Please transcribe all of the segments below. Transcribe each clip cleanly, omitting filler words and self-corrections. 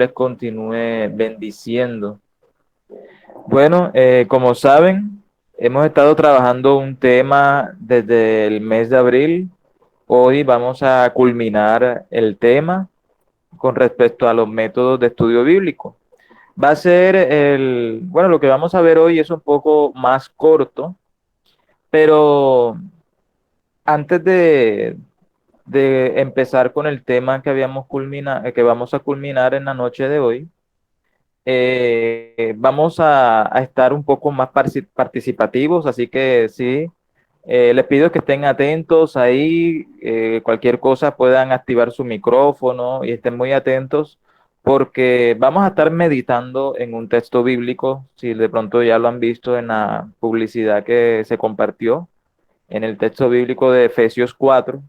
les continúe bendiciendo. Bueno, como saben, hemos estado trabajando un tema desde el mes de abril. Hoy vamos a culminar el tema con respecto a los métodos de estudio bíblico. Va a ser bueno, lo que vamos a ver hoy es un poco más corto, pero antes de empezar con el tema que vamos a culminar en la noche de hoy, vamos a estar un poco más participativos, así que sí, les pido que estén atentos ahí, cualquier cosa puedan activar su micrófono y estén muy atentos porque vamos a estar meditando en un texto bíblico, si de pronto ya lo han visto en la publicidad que se compartió, en el texto bíblico de Efesios 4.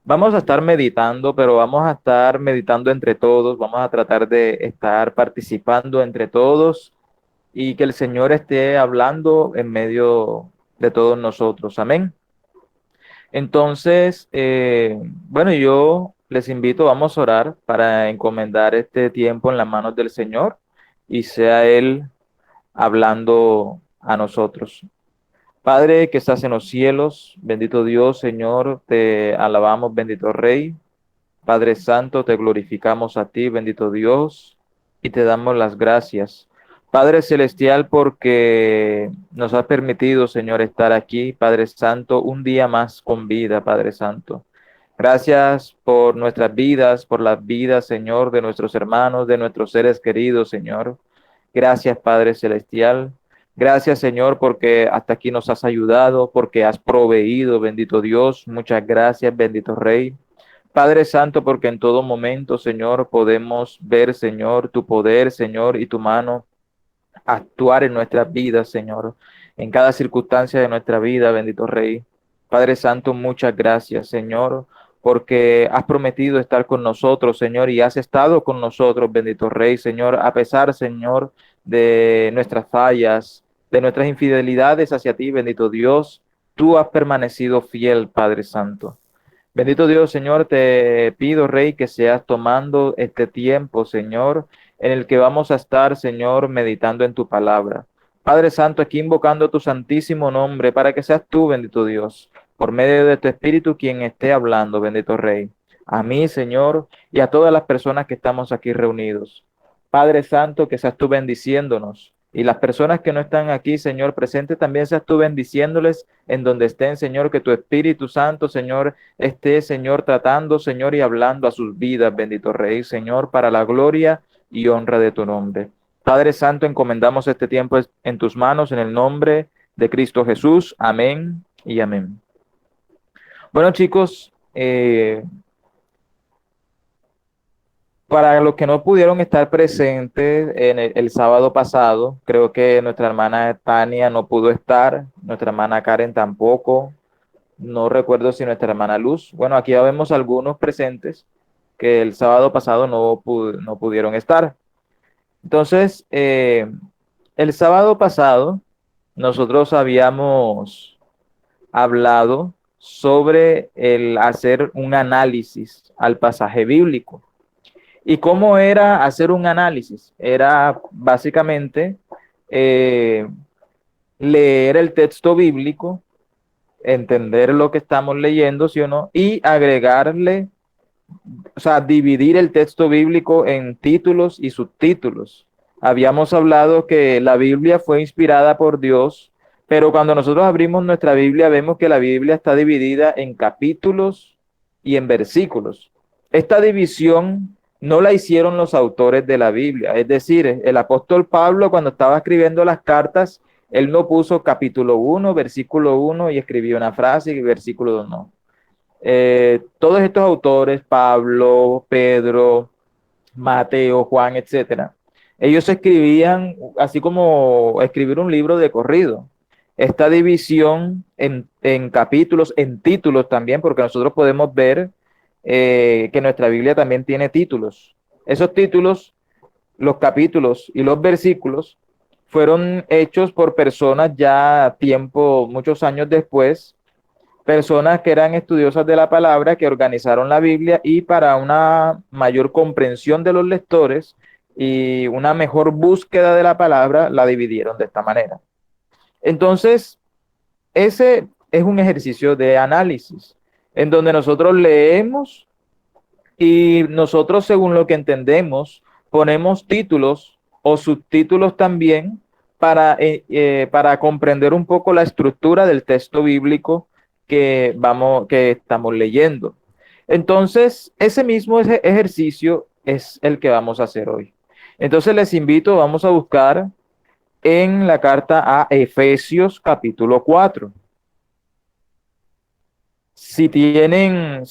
Vamos a estar meditando, pero vamos a estar meditando entre todos, vamos a tratar de estar participando entre todos y que el Señor esté hablando en medio de todos nosotros. Amén. Entonces, bueno, yo les invito, vamos a orar para encomendar este tiempo en las manos del Señor y sea Él hablando a nosotros. Padre que estás en los cielos, bendito Dios, Señor, te alabamos, bendito Rey. Padre Santo, te glorificamos a ti, bendito Dios, y te damos las gracias. Padre Celestial, porque nos has permitido, Señor, estar aquí, Padre Santo, un día más con vida, Padre Santo. Gracias por nuestras vidas, por las vidas, Señor, de nuestros hermanos, de nuestros seres queridos, Señor. Gracias, Padre Celestial. Gracias, Señor, porque hasta aquí nos has ayudado, porque has proveído, bendito Dios. Muchas gracias, bendito Rey. Padre Santo, porque en todo momento, Señor, podemos ver, Señor, tu poder, Señor, y tu mano actuar en nuestras vidas, Señor, en cada circunstancia de nuestra vida, bendito Rey. Padre Santo, muchas gracias, Señor, porque has prometido estar con nosotros, Señor, y has estado con nosotros, bendito Rey, Señor, a pesar, Señor, de nuestras fallas, de nuestras infidelidades hacia ti, bendito Dios, tú has permanecido fiel, Padre Santo. Bendito Dios, Señor, te pido, Rey, que seas tomando este tiempo, Señor, en el que vamos a estar, Señor, meditando en tu palabra. Padre Santo, aquí invocando tu santísimo nombre para que seas tú, bendito Dios, por medio de tu Espíritu quien esté hablando, bendito Rey. A mí, Señor, y a todas las personas que estamos aquí reunidos. Padre Santo, que seas tú bendiciéndonos. Y las personas que no están aquí, Señor, presentes, también seas tú bendiciéndoles en donde estén, Señor, que tu Espíritu Santo, Señor, esté, Señor, tratando, Señor, y hablando a sus vidas, bendito Rey, Señor, para la gloria y honra de tu nombre. Padre Santo, encomendamos este tiempo en tus manos, en el nombre de Cristo Jesús. Amén y amén. Bueno, chicos, para los que no pudieron estar presentes en el sábado pasado, creo que nuestra hermana Tania no pudo estar, nuestra hermana Karen tampoco, no recuerdo si nuestra hermana Luz. Bueno, aquí ya vemos algunos presentes que el sábado pasado no pudieron estar. Entonces, el sábado pasado nosotros habíamos hablado sobre el hacer un análisis al pasaje bíblico. ¿Y cómo era hacer un análisis? Era básicamente eh, leer el texto bíblico, entender lo que estamos leyendo, ¿sí o no? Y agregarle, o sea, dividir el texto bíblico en títulos y subtítulos. Habíamos hablado que la Biblia fue inspirada por Dios, pero cuando nosotros abrimos nuestra Biblia vemos que la Biblia está dividida en capítulos y en versículos. Esta división no la hicieron los autores de la Biblia, es decir, el apóstol Pablo cuando estaba escribiendo las cartas, él no puso capítulo 1, versículo 1 y escribió una frase y versículo 2 no. Todos estos autores, Pablo, Pedro, Mateo, Juan, etcétera, ellos escribían así como escribir un libro de corrido. Esta división en capítulos, en títulos también, porque nosotros podemos ver que nuestra Biblia también tiene títulos. Esos títulos, los capítulos y los versículos fueron hechos por personas ya tiempo, muchos años después, personas que eran estudiosas de la palabra, que organizaron la Biblia y para una mayor comprensión de los lectores, y una mejor búsqueda de la palabra la dividieron de esta manera. Entonces, ese es un ejercicio de análisis en donde nosotros leemos y nosotros, según lo que entendemos, ponemos títulos o subtítulos también para comprender un poco la estructura del texto bíblico que estamos leyendo. Entonces, ese mismo ejercicio es el que vamos a hacer hoy. Entonces, les invito, vamos a buscar en la carta a Efesios capítulo 4. Si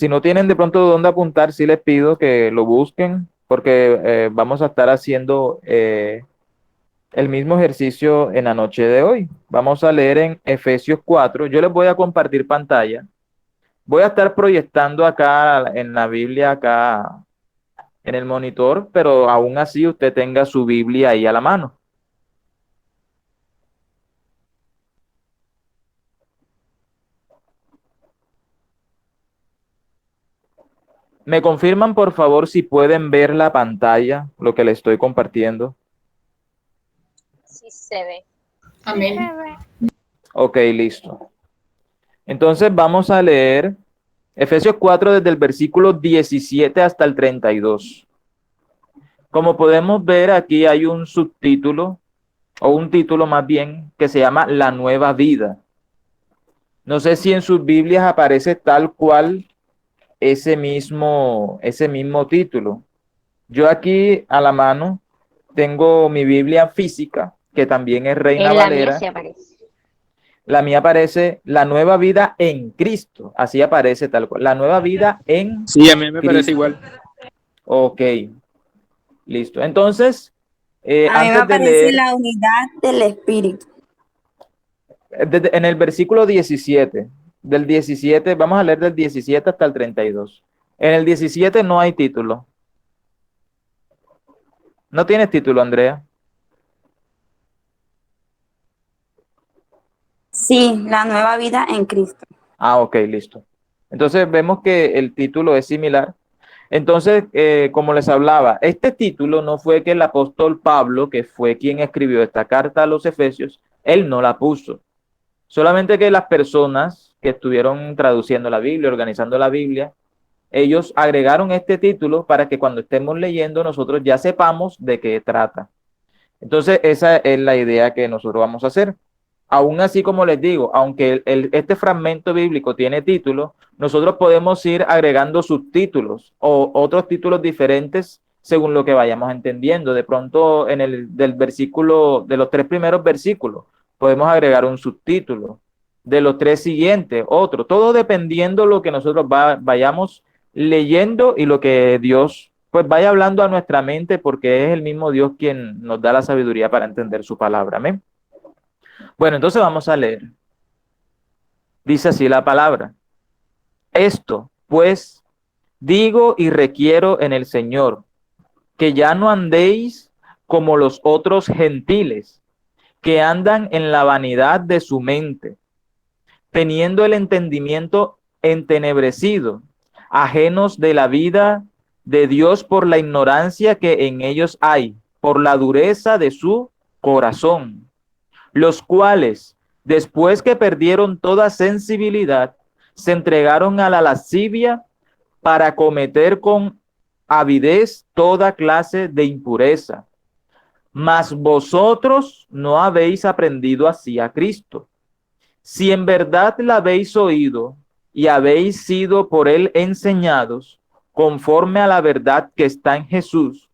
no tienen de pronto dónde apuntar, sí les pido que lo busquen, porque vamos a estar haciendo el mismo ejercicio en la noche de hoy. Vamos a leer en Efesios 4. Yo les voy a compartir pantalla. Voy a estar proyectando acá en la Biblia, acá en el monitor, pero aún así usted tenga su Biblia ahí a la mano. ¿Me confirman, por favor, si pueden ver la pantalla, lo que les estoy compartiendo? Sí se ve. Amén. Ok, listo. Entonces vamos a leer Efesios 4 desde el versículo 17 hasta el 32. Como podemos ver, aquí hay un subtítulo, o un título más bien, que se llama La Nueva Vida. No sé si en sus Biblias aparece tal cual ese mismo título. Yo aquí a la mano tengo mi Biblia física, que también es Reina En la mía Valera. se aparece. La mía aparece La Nueva Vida en Cristo. Así aparece tal cual. La Nueva Vida en Sí, a mí me parece Cristo. igual. Ok, listo. Entonces, A mí me antes de aparece leer, la unidad del espíritu. en el versículo 17, del 17, vamos a leer del 17 hasta el 32. En el 17 no hay título. No tienes título, Andrea. Sí, la nueva vida en Cristo. Ah, ok, listo. Entonces vemos que el título es similar. Entonces, como les hablaba, este título no fue que el apóstol Pablo, que fue quien escribió esta carta a los Efesios, él no la puso. Solamente que las personas que estuvieron traduciendo la Biblia, organizando la Biblia, ellos agregaron este título para que cuando estemos leyendo nosotros ya sepamos de qué trata. Entonces, esa es la idea que nosotros vamos a hacer. Aún así, como les digo, aunque este fragmento bíblico tiene título, nosotros podemos ir agregando subtítulos o otros títulos diferentes según lo que vayamos entendiendo. De pronto, del versículo, de los 3 primeros versículos, podemos agregar un subtítulo. De los 3 siguientes, otro. Todo dependiendo lo que nosotros vayamos leyendo y lo que Dios pues vaya hablando a nuestra mente, porque es el mismo Dios quien nos da la sabiduría para entender su palabra. Amén. Bueno, entonces vamos a leer. Dice así la palabra. Esto, pues, digo y requiero en el Señor, que ya no andéis como los otros gentiles, que andan en la vanidad de su mente, teniendo el entendimiento entenebrecido, ajenos de la vida de Dios por la ignorancia que en ellos hay, por la dureza de su corazón, los cuales, después que perdieron toda sensibilidad, se entregaron a la lascivia para cometer con avidez toda clase de impureza. Mas vosotros no habéis aprendido así a Cristo. Si en verdad la habéis oído y habéis sido por él enseñados, conforme a la verdad que está en Jesús,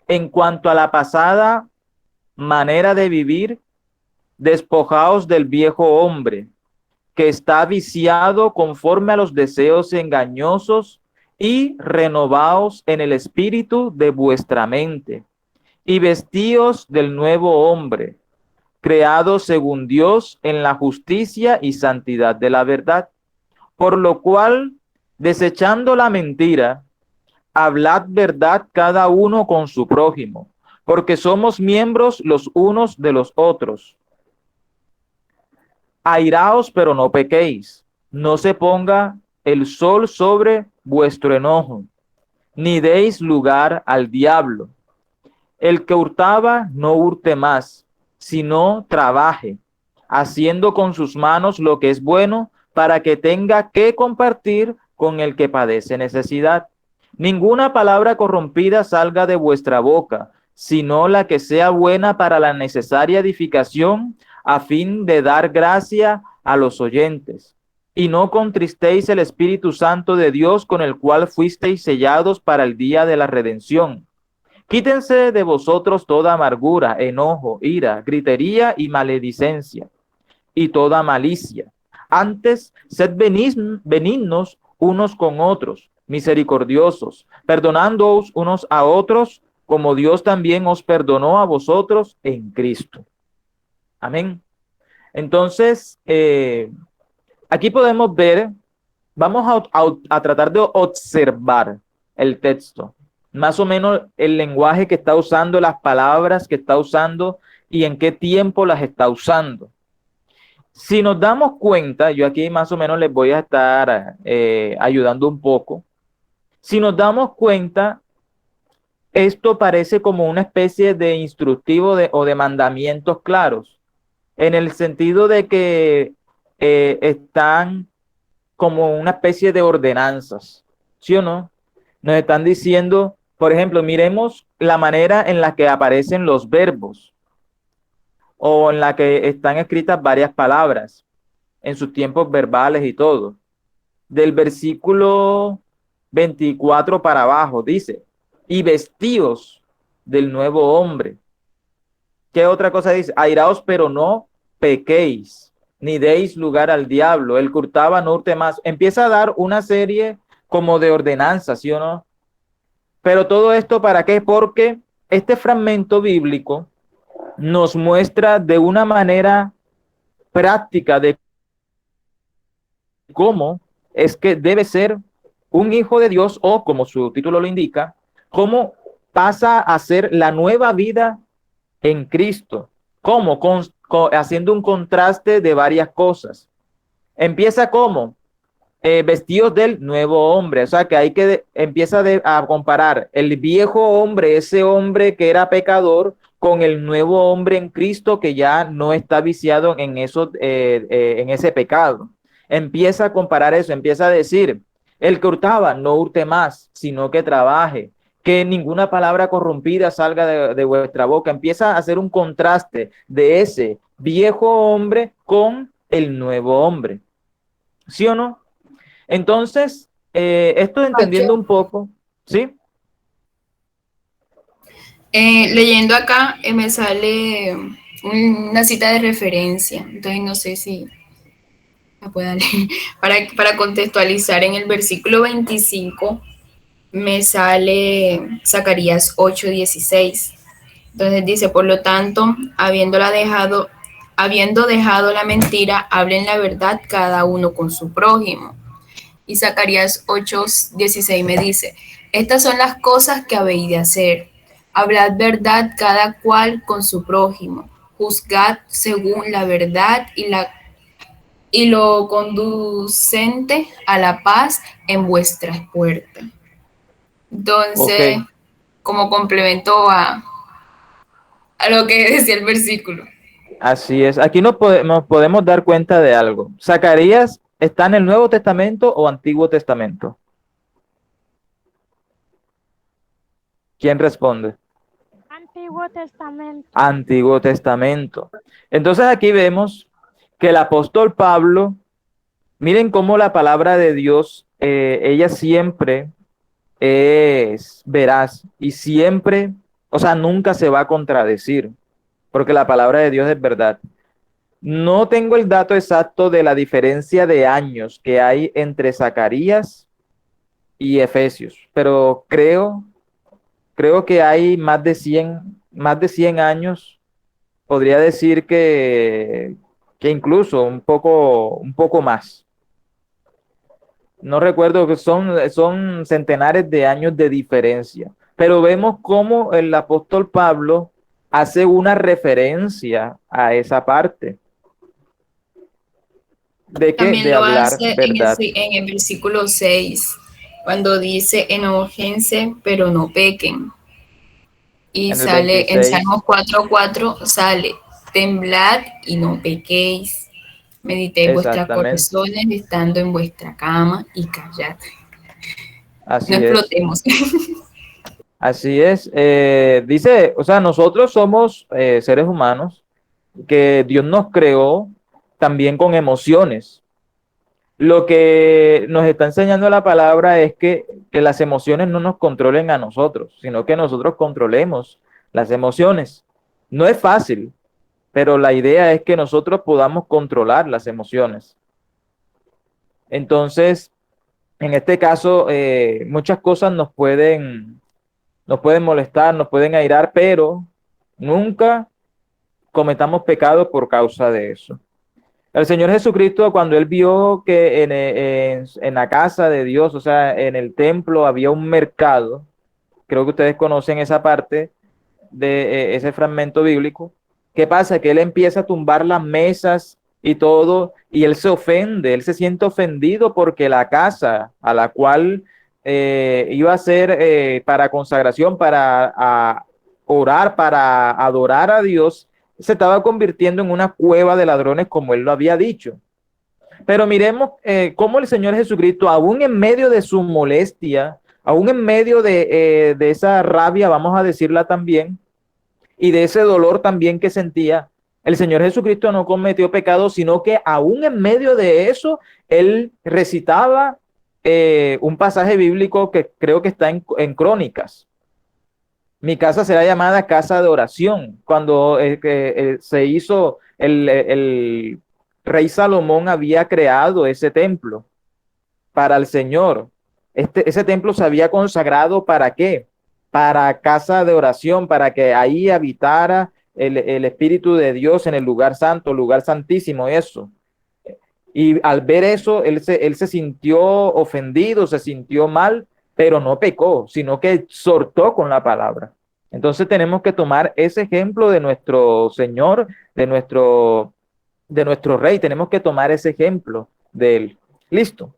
en cuanto a la pasada manera de vivir, despojaos del viejo hombre, que está viciado conforme a los deseos engañosos, y renovaos en el espíritu de vuestra mente, y vestíos del nuevo hombre, creado según Dios en la justicia y santidad de la verdad. Por lo cual, desechando la mentira, hablad verdad cada uno con su prójimo, porque somos miembros los unos de los otros. Airaos, pero no pequéis. No se ponga el sol sobre vuestro enojo, ni deis lugar al diablo. El que hurtaba, no hurte más, sino trabaje, haciendo con sus manos lo que es bueno, para que tenga que compartir con el que padece necesidad. Ninguna palabra corrompida salga de vuestra boca, sino la que sea buena para la necesaria edificación, a fin de dar gracia a los oyentes. Y no contristéis el Espíritu Santo de Dios, con el cual fuisteis sellados para el día de la redención. Quítense de vosotros toda amargura, enojo, ira, gritería y maledicencia, y toda malicia. Antes, sed benignos unos con otros, misericordiosos, perdonándoos unos a otros, como Dios también os perdonó a vosotros en Cristo. Amén. Entonces, aquí podemos ver, vamos a tratar de observar el texto, más o menos el lenguaje que está usando, las palabras que está usando y en qué tiempo las está usando. Si nos damos cuenta, yo aquí más o menos les voy a estar ayudando un poco. Si nos damos cuenta, esto parece como una especie de instructivo o de mandamientos claros, en el sentido de que están como una especie de ordenanzas, ¿sí o no? Nos están diciendo, por ejemplo, miremos la manera en la que aparecen los verbos o en la que están escritas varias palabras en sus tiempos verbales y todo. Del versículo 24 para abajo dice, y vestíos del nuevo hombre. ¿Qué otra cosa dice? Airaos, pero no pequéis, ni deis lugar al diablo. El que hurtaba, no hurte más. Empieza a dar una serie como de ordenanzas, ¿sí o no? Pero todo esto, ¿para qué? Porque este fragmento bíblico nos muestra de una manera práctica de cómo es que debe ser un hijo de Dios, o como su título lo indica, cómo pasa a ser la nueva vida en Cristo. ¿Cómo? Haciendo un contraste de varias cosas. Empieza como vestidos del nuevo hombre, o sea que hay que empieza a comparar el viejo hombre, ese hombre que era pecador, con el nuevo hombre en Cristo que ya no está viciado en eso, en ese pecado. Empieza a comparar eso, empieza a decir, el que hurtaba, no hurte más, sino que trabaje, que ninguna palabra corrompida salga de vuestra boca. Empieza a hacer un contraste de ese viejo hombre con el nuevo hombre. ¿Sí o no? Entonces, esto entendiendo un poco, ¿sí? Leyendo acá me sale una cita de referencia, entonces no sé si la pueda leer. Para contextualizar, en el versículo 25 me sale Zacarías 8:16. Entonces dice, por lo tanto, habiendo dejado la mentira, hablen la verdad cada uno con su prójimo. Y Zacarías 8:16 me dice, estas son las cosas que habéis de hacer. Hablad verdad cada cual con su prójimo. Juzgad según la verdad y lo conducente a la paz en vuestras puertas. Entonces, Ok, como complemento a lo que decía el versículo. así es. Aquí nos podemos dar cuenta de algo. ¿Zacarías está en el Nuevo Testamento o Antiguo Testamento? ¿Quién responde? Antiguo Testamento. Antiguo Testamento. Entonces aquí vemos que el apóstol Pablo, miren cómo la palabra de Dios, ella siempre es veraz y siempre, o sea, nunca se va a contradecir, porque la palabra de Dios es verdad. No tengo el dato exacto de la diferencia de años que hay entre Zacarías y Efesios, pero creo que hay más de 100 años, podría decir que incluso un poco más. No recuerdo que son centenares de años de diferencia, pero vemos cómo el apóstol Pablo hace una referencia a esa parte. ¿De qué? También De lo hablar hace verdad. en el versículo 6, cuando dice, enójense, pero no pequen. Y En el sale en 26, Salmos 4:4, sale, temblad y no pequéis, meditéis vuestros exactamente. corazones estando en vuestra cama y callad. No Así es. explotemos. Así es. Dice, o sea, nosotros somos seres humanos que Dios nos creó también con emociones. Lo que nos está enseñando la palabra es que las emociones no nos controlen a nosotros, sino que nosotros controlemos las emociones. No es fácil, pero la idea es que nosotros podamos controlar las emociones. Entonces, en este caso, muchas cosas nos pueden molestar, nos pueden airar, pero nunca cometamos pecado por causa de eso. El Señor Jesucristo, cuando él vio que en la casa de Dios, o sea, en el templo había un mercado, creo que ustedes conocen esa parte de ese fragmento bíblico. ¿Qué pasa? Que él empieza a tumbar las mesas y todo, y él se ofende, él se siente ofendido porque la casa a la cual iba a ser para consagración, orar, para adorar a Dios, se estaba convirtiendo en una cueva de ladrones, como él lo había dicho. Pero miremos cómo el Señor Jesucristo, aún en medio de su molestia, aún en medio de esa rabia, vamos a decirla también, y de ese dolor también que sentía, el Señor Jesucristo no cometió pecado, sino que aún en medio de eso, él recitaba un pasaje bíblico que creo que está en Crónicas. Mi casa será llamada casa de oración. Cuando se hizo, el rey Salomón había creado ese templo para el Señor. Ese templo se había consagrado ¿para qué? Para casa de oración, para que ahí habitara el Espíritu de Dios en el lugar santo, lugar santísimo, eso. Y al ver eso, él se sintió ofendido, se sintió mal, pero no pecó, sino que exhortó con la palabra. Entonces tenemos que tomar ese ejemplo de nuestro Señor, de nuestro Rey, tenemos que tomar ese ejemplo de él. Listo.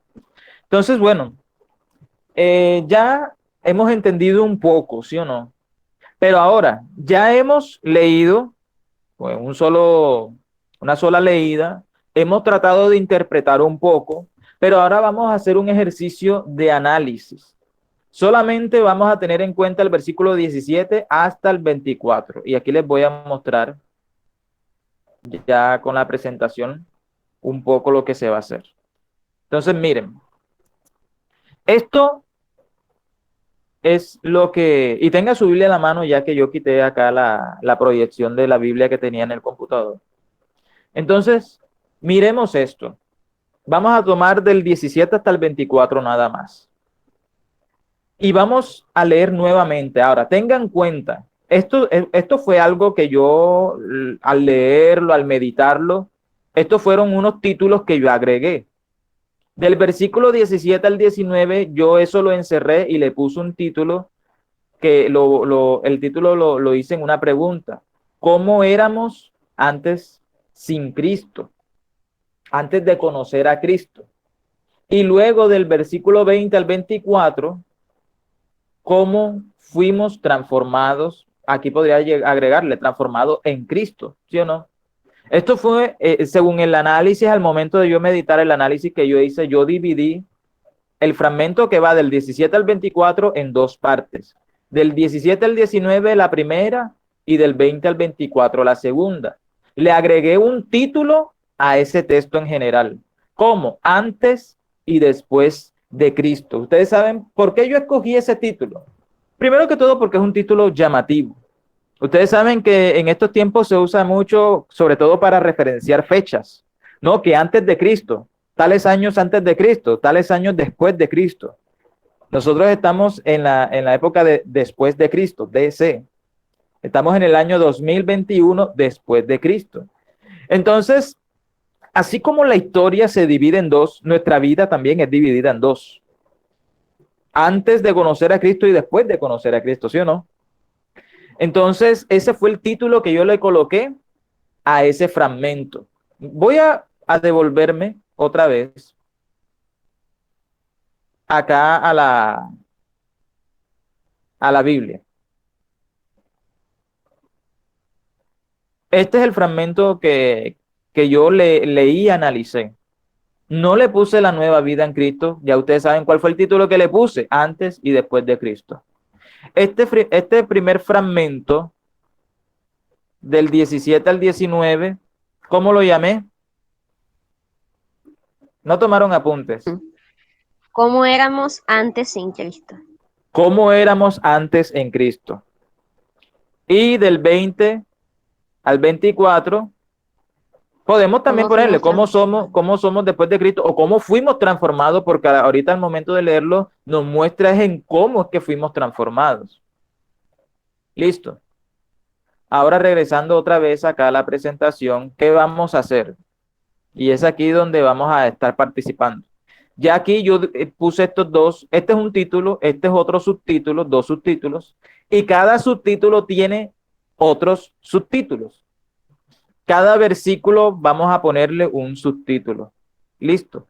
Entonces, bueno, ya hemos entendido un poco, ¿sí o no? Pero ahora, ya hemos leído, pues, una sola leída, hemos tratado de interpretar un poco, pero ahora vamos a hacer un ejercicio de análisis. Solamente vamos a tener en cuenta el versículo 17 hasta el 24. Y aquí les voy a mostrar ya con la presentación un poco lo que se va a hacer. Entonces, miren, esto es lo que, y tenga su Biblia en la mano ya que yo quité acá la proyección de la Biblia que tenía en el computador. Entonces, miremos esto. Vamos a tomar del 17 hasta el 24 nada más. Y vamos a leer nuevamente. Ahora, tengan en cuenta, esto fue algo que yo, al leerlo, al meditarlo, estos fueron unos títulos que yo agregué. Del versículo 17 al 19, yo eso lo encerré y le puse un título que el título lo hice en una pregunta. ¿Cómo éramos antes sin Cristo? Antes de conocer a Cristo. Y luego del versículo 20 al 24, ¿cómo fuimos transformados? Aquí podría agregarle, transformados en Cristo, ¿sí o no? Esto fue, según el análisis, al momento de yo meditar el análisis que yo hice, yo dividí el fragmento que va del 17 al 24 en dos partes. Del 17 al 19 la primera y del 20 al 24 la segunda. Le agregué un título a ese texto en general, como antes y después de Cristo. Ustedes saben por qué yo escogí ese título. Primero que todo porque es un título llamativo. Ustedes saben que en estos tiempos se usa mucho, sobre todo para referenciar fechas, ¿no? Que antes de Cristo, tales años antes de Cristo, tales años después de Cristo. Nosotros estamos en la época de después de Cristo, DC. Estamos en el año 2021 después de Cristo. Entonces, así como la historia se divide en dos, nuestra vida también es dividida en dos. Antes de conocer a Cristo y después de conocer a Cristo, ¿sí o no? Entonces, ese fue el título que yo le coloqué a ese fragmento. Voy a devolverme otra vez acá a la Biblia. este es el fragmento que yo leí y analicé. No le puse la nueva vida en Cristo. Ya ustedes saben cuál fue el título que le puse, antes y después de Cristo. Este primer fragmento, del 17 al 19, ¿cómo lo llamé? No tomaron apuntes. ¿Cómo éramos antes en Cristo? ¿Cómo éramos antes en Cristo? Y del 20 al 24, podemos también ponerle cómo somos después de Cristo o cómo fuimos transformados, porque ahorita al momento de leerlo nos muestra en cómo es que fuimos transformados. Listo. Ahora regresando otra vez acá a la presentación, ¿qué vamos a hacer? Y es aquí donde vamos a estar participando. Ya aquí yo puse estos dos, este es un título, este es otro subtítulo, dos subtítulos, y cada subtítulo tiene otros subtítulos. Cada versículo vamos a ponerle un subtítulo. Listo.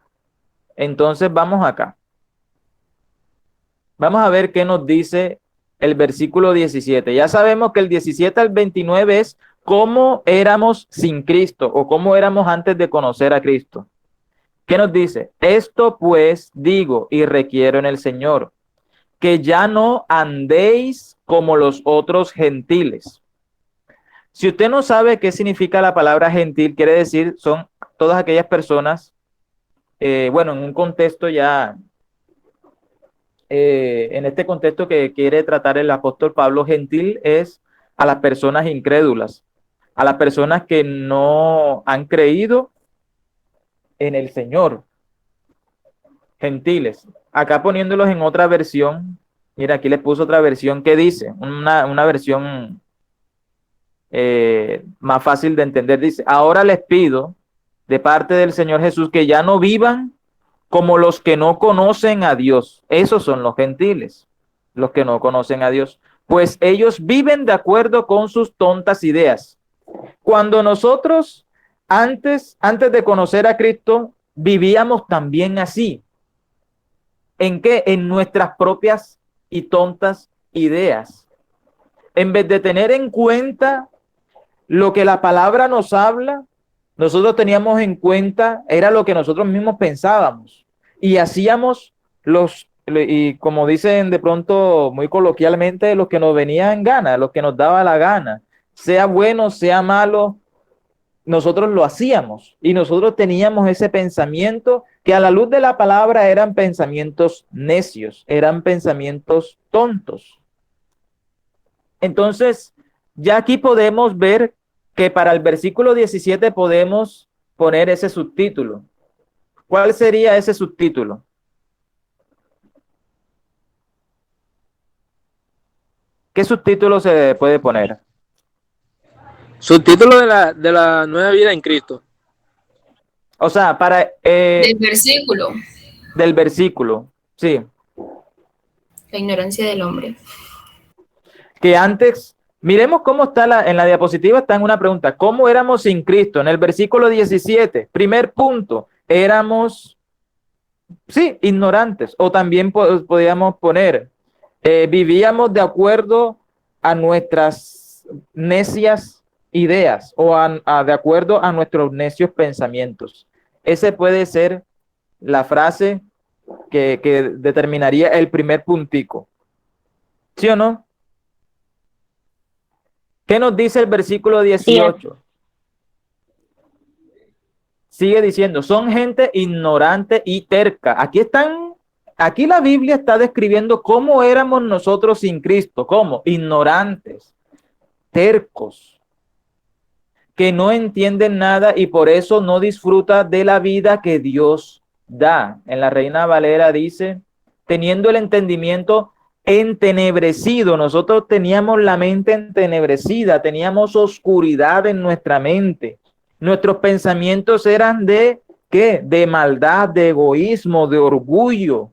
Entonces vamos acá. Vamos a ver qué nos dice el versículo 17. Ya sabemos que el 17 al 29 es cómo éramos sin Cristo o cómo éramos antes de conocer a Cristo. ¿Qué nos dice? Esto pues digo y requiero en el Señor, que ya no andéis como los otros gentiles. Si usted no sabe qué significa la palabra gentil, quiere decir son todas aquellas personas, bueno, en un contexto ya, en este contexto que quiere tratar el apóstol Pablo, gentil es a las personas incrédulas, a las personas que no han creído en el Señor, gentiles. Acá poniéndolos en otra versión, mira, aquí les puso otra versión que dice, una versión más fácil de entender, dice, ahora les pido de parte del Señor Jesús que ya no vivan como los que no conocen a Dios. Esos son los gentiles, los que no conocen a Dios, pues ellos viven de acuerdo con sus tontas ideas. Cuando nosotros antes de conocer a Cristo vivíamos también así. ¿En qué? En nuestras propias y tontas ideas. En vez de tener en cuenta lo que la palabra nos habla, nosotros teníamos en cuenta, era lo que nosotros mismos pensábamos. Y hacíamos y como dicen de pronto muy coloquialmente, los que nos venía en gana, los que nos daba la gana. Sea bueno, sea malo, nosotros lo hacíamos. Y nosotros teníamos ese pensamiento que a la luz de la palabra eran pensamientos necios, eran pensamientos tontos. Entonces, ya aquí podemos ver que para el versículo 17 podemos poner ese subtítulo. ¿Cuál sería ese subtítulo? ¿Qué subtítulo se puede poner? Subtítulo de la nueva vida en Cristo. O sea, Del versículo, del versículo, sí. la ignorancia del hombre. Que antes, miremos cómo está en la diapositiva, está en una pregunta, ¿cómo éramos sin Cristo? En el versículo 17, primer punto, éramos, sí, ignorantes, o también podríamos poner, vivíamos de acuerdo a nuestras necias ideas o de acuerdo a nuestros necios pensamientos. Ese puede ser la frase que determinaría el primer puntico. ¿Sí o no? ¿Qué nos dice el versículo 18? Sigue diciendo, son gente ignorante y terca. Aquí la Biblia está describiendo cómo éramos nosotros sin Cristo, ¿cómo? Ignorantes, tercos, que no entienden nada y por eso no disfrutan de la vida que Dios da. En la Reina Valera dice, teniendo el entendimiento entenebrecido, nosotros teníamos la mente entenebrecida, teníamos oscuridad en nuestra mente. Nuestros pensamientos eran de ¿qué? De maldad, de egoísmo, de orgullo.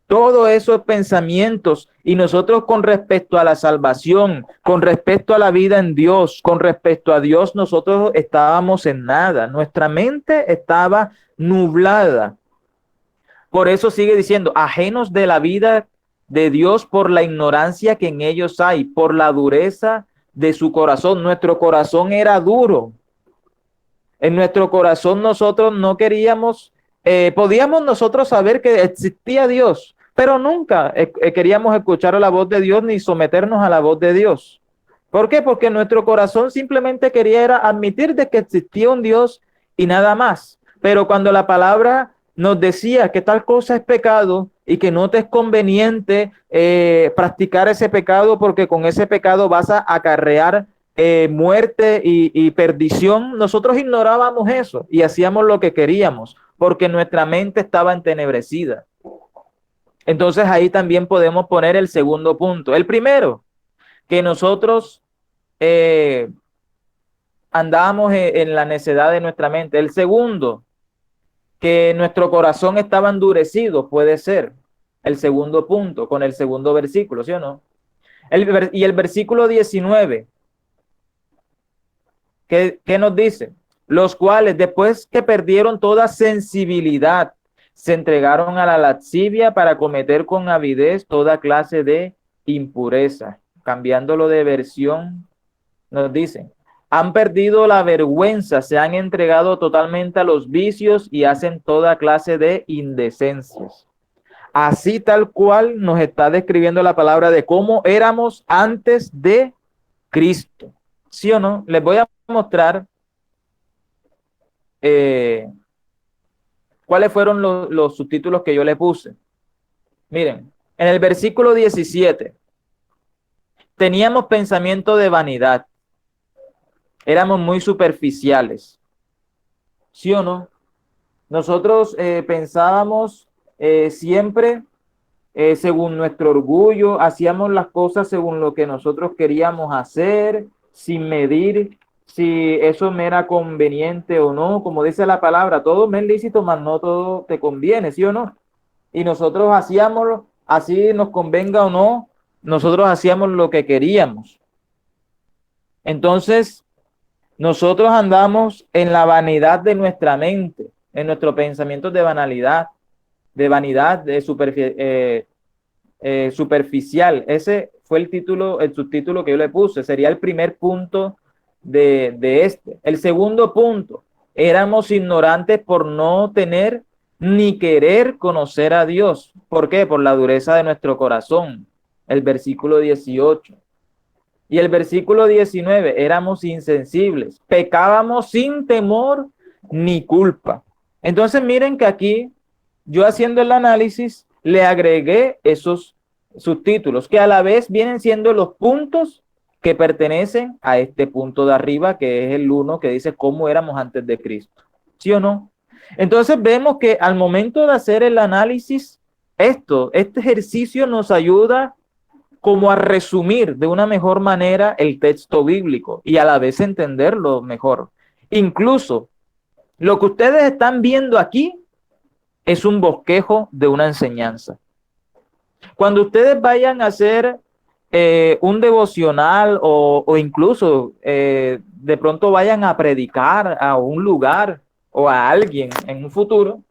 Todos esos pensamientos y nosotros con respecto a la salvación, con respecto a la vida en Dios, con respecto a Dios, nosotros estábamos en nada. Nuestra mente estaba nublada. Por eso sigue diciendo, ajenos de la vida de Dios por la ignorancia que en ellos hay, por la dureza de su corazón. Nuestro corazón era duro. En nuestro corazón nosotros no queríamos, podíamos nosotros saber que existía Dios, pero nunca queríamos escuchar la voz de Dios ni someternos a la voz de Dios. ¿Por qué? Porque nuestro corazón simplemente quería era admitir de que existía un Dios y nada más. Pero cuando la palabra nos decía que tal cosa es pecado y que no te es conveniente practicar ese pecado porque con ese pecado vas a acarrear muerte y perdición, nosotros ignorábamos eso y hacíamos lo que queríamos porque nuestra mente estaba entenebrecida. Entonces ahí también podemos poner el segundo punto. El primero, que nosotros andábamos en la necedad de nuestra mente. El segundo, que nuestro corazón estaba endurecido, puede ser el segundo punto con el segundo versículo, ¿sí o no? Y el versículo 19, ¿qué nos dice? Los cuales, después que perdieron toda sensibilidad, se entregaron a la lascivia para cometer con avidez toda clase de impureza. Cambiándolo de versión, nos dicen, han perdido la vergüenza, se han entregado totalmente a los vicios y hacen toda clase de indecencias. Así tal cual nos está describiendo la palabra de cómo éramos antes de Cristo. ¿Sí o no? Les voy a mostrar cuáles fueron los subtítulos que yo le puse. Miren, en el versículo 17, teníamos pensamiento de vanidad. Éramos muy superficiales. ¿Sí o no? Nosotros pensábamos siempre según nuestro orgullo, hacíamos las cosas según lo que nosotros queríamos hacer, sin medir si eso me era conveniente o no. Como dice la palabra, todo me es lícito, mas no todo te conviene, ¿sí o no? Y nosotros hacíamos, así nos convenga o no, nosotros hacíamos lo que queríamos. Entonces, nosotros andamos en la vanidad de nuestra mente, en nuestros pensamientos de vanidad, superficial. Ese fue el subtítulo que yo le puse. Sería el primer punto de este. El segundo punto, éramos ignorantes por no tener ni querer conocer a Dios. ¿Por qué? Por la dureza de nuestro corazón. El versículo 18. Y el versículo 19, éramos insensibles, pecábamos sin temor ni culpa. Entonces miren que aquí, yo haciendo el análisis, le agregué esos subtítulos, que a la vez vienen siendo los puntos que pertenecen a este punto de arriba, que es el 1, que dice cómo éramos antes de Cristo. ¿Sí o no? Entonces vemos que al momento de hacer el análisis, este ejercicio nos ayuda como a resumir de una mejor manera el texto bíblico y a la vez entenderlo mejor. Incluso lo que ustedes están viendo aquí es un bosquejo de una enseñanza. Cuando ustedes vayan a hacer un devocional o incluso de pronto vayan a predicar a un lugar o a alguien en un futuro,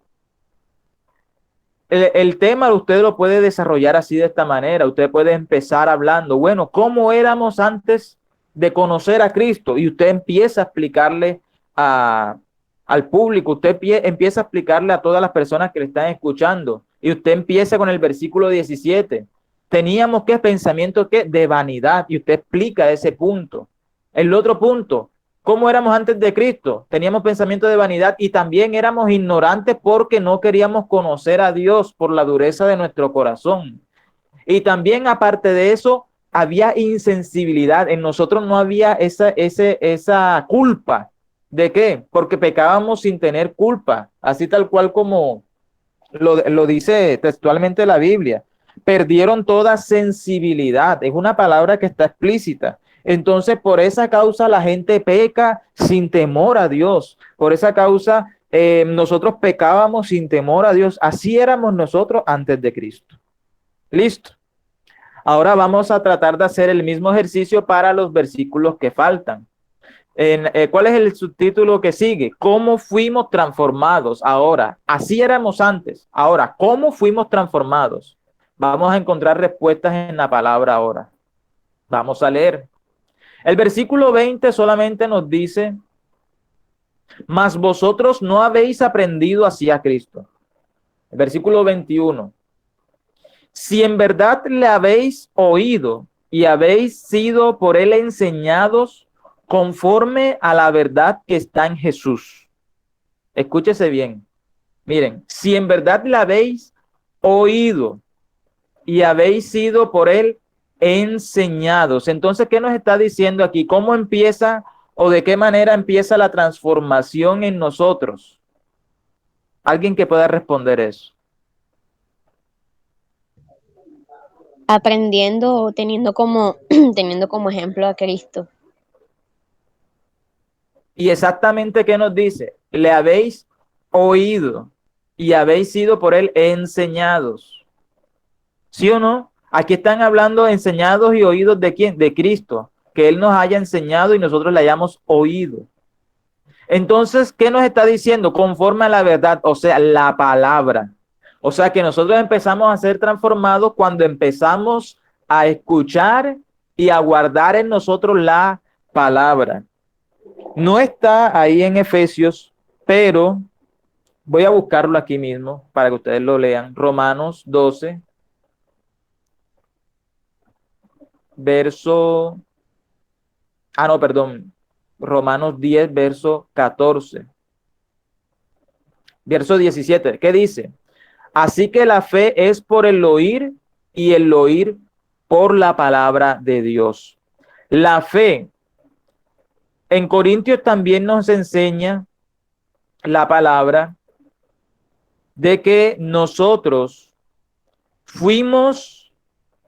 el tema usted lo puede desarrollar así de esta manera. Usted puede empezar hablando, bueno, ¿cómo éramos antes de conocer a Cristo? Y usted empieza a explicarle al público, usted empieza a explicarle a todas las personas que le están escuchando. Y usted empieza con el versículo 17. Teníamos que pensamiento de vanidad, y usted explica ese punto. El otro punto, ¿cómo éramos antes de Cristo? Teníamos pensamiento de vanidad y también éramos ignorantes porque no queríamos conocer a Dios por la dureza de nuestro corazón. Y también aparte de eso, había insensibilidad. En nosotros no había esa culpa. ¿De qué? Porque pecábamos sin tener culpa. Así tal cual como lo dice textualmente la Biblia. Perdieron toda sensibilidad. Es una palabra que está explícita. Entonces, por esa causa la gente peca sin temor a Dios. Por esa causa nosotros pecábamos sin temor a Dios. Así éramos nosotros antes de Cristo. Listo. Ahora vamos a tratar de hacer el mismo ejercicio para los versículos que faltan. ¿Cuál es el subtítulo que sigue? ¿Cómo fuimos transformados ahora? Así éramos antes. Ahora, ¿cómo fuimos transformados? Vamos a encontrar respuestas en la palabra ahora. Vamos a leer. El versículo 20 solamente nos dice, mas vosotros no habéis aprendido así a Cristo. El versículo 21, si en verdad le habéis oído y habéis sido por él enseñados conforme a la verdad que está en Jesús. Escúchese bien. Miren, si en verdad le habéis oído y habéis sido por él enseñados. Entonces, ¿qué nos está diciendo aquí? ¿Cómo empieza o de qué manera empieza la transformación en nosotros? Alguien que pueda responder eso. Aprendiendo o teniendo como, teniendo como ejemplo a Cristo. Y exactamente qué nos dice, le habéis oído y habéis sido por él enseñados. ¿Sí o no? Aquí están hablando enseñados y oídos de quién, de Cristo, que él nos haya enseñado y nosotros le hayamos oído. Entonces, ¿qué nos está diciendo? Conforme a la verdad, o sea, la palabra. O sea, que nosotros empezamos a ser transformados cuando empezamos a escuchar y a guardar en nosotros la palabra. No está ahí en Efesios, pero voy a buscarlo aquí mismo para que ustedes lo lean. Romanos 12, verso... Ah, no, perdón. Romanos 10, verso 14. Verso 17. ¿Qué dice? Así que la fe es por el oír y el oír por la palabra de Dios. La fe en Corintios también nos enseña la palabra de que nosotros fuimos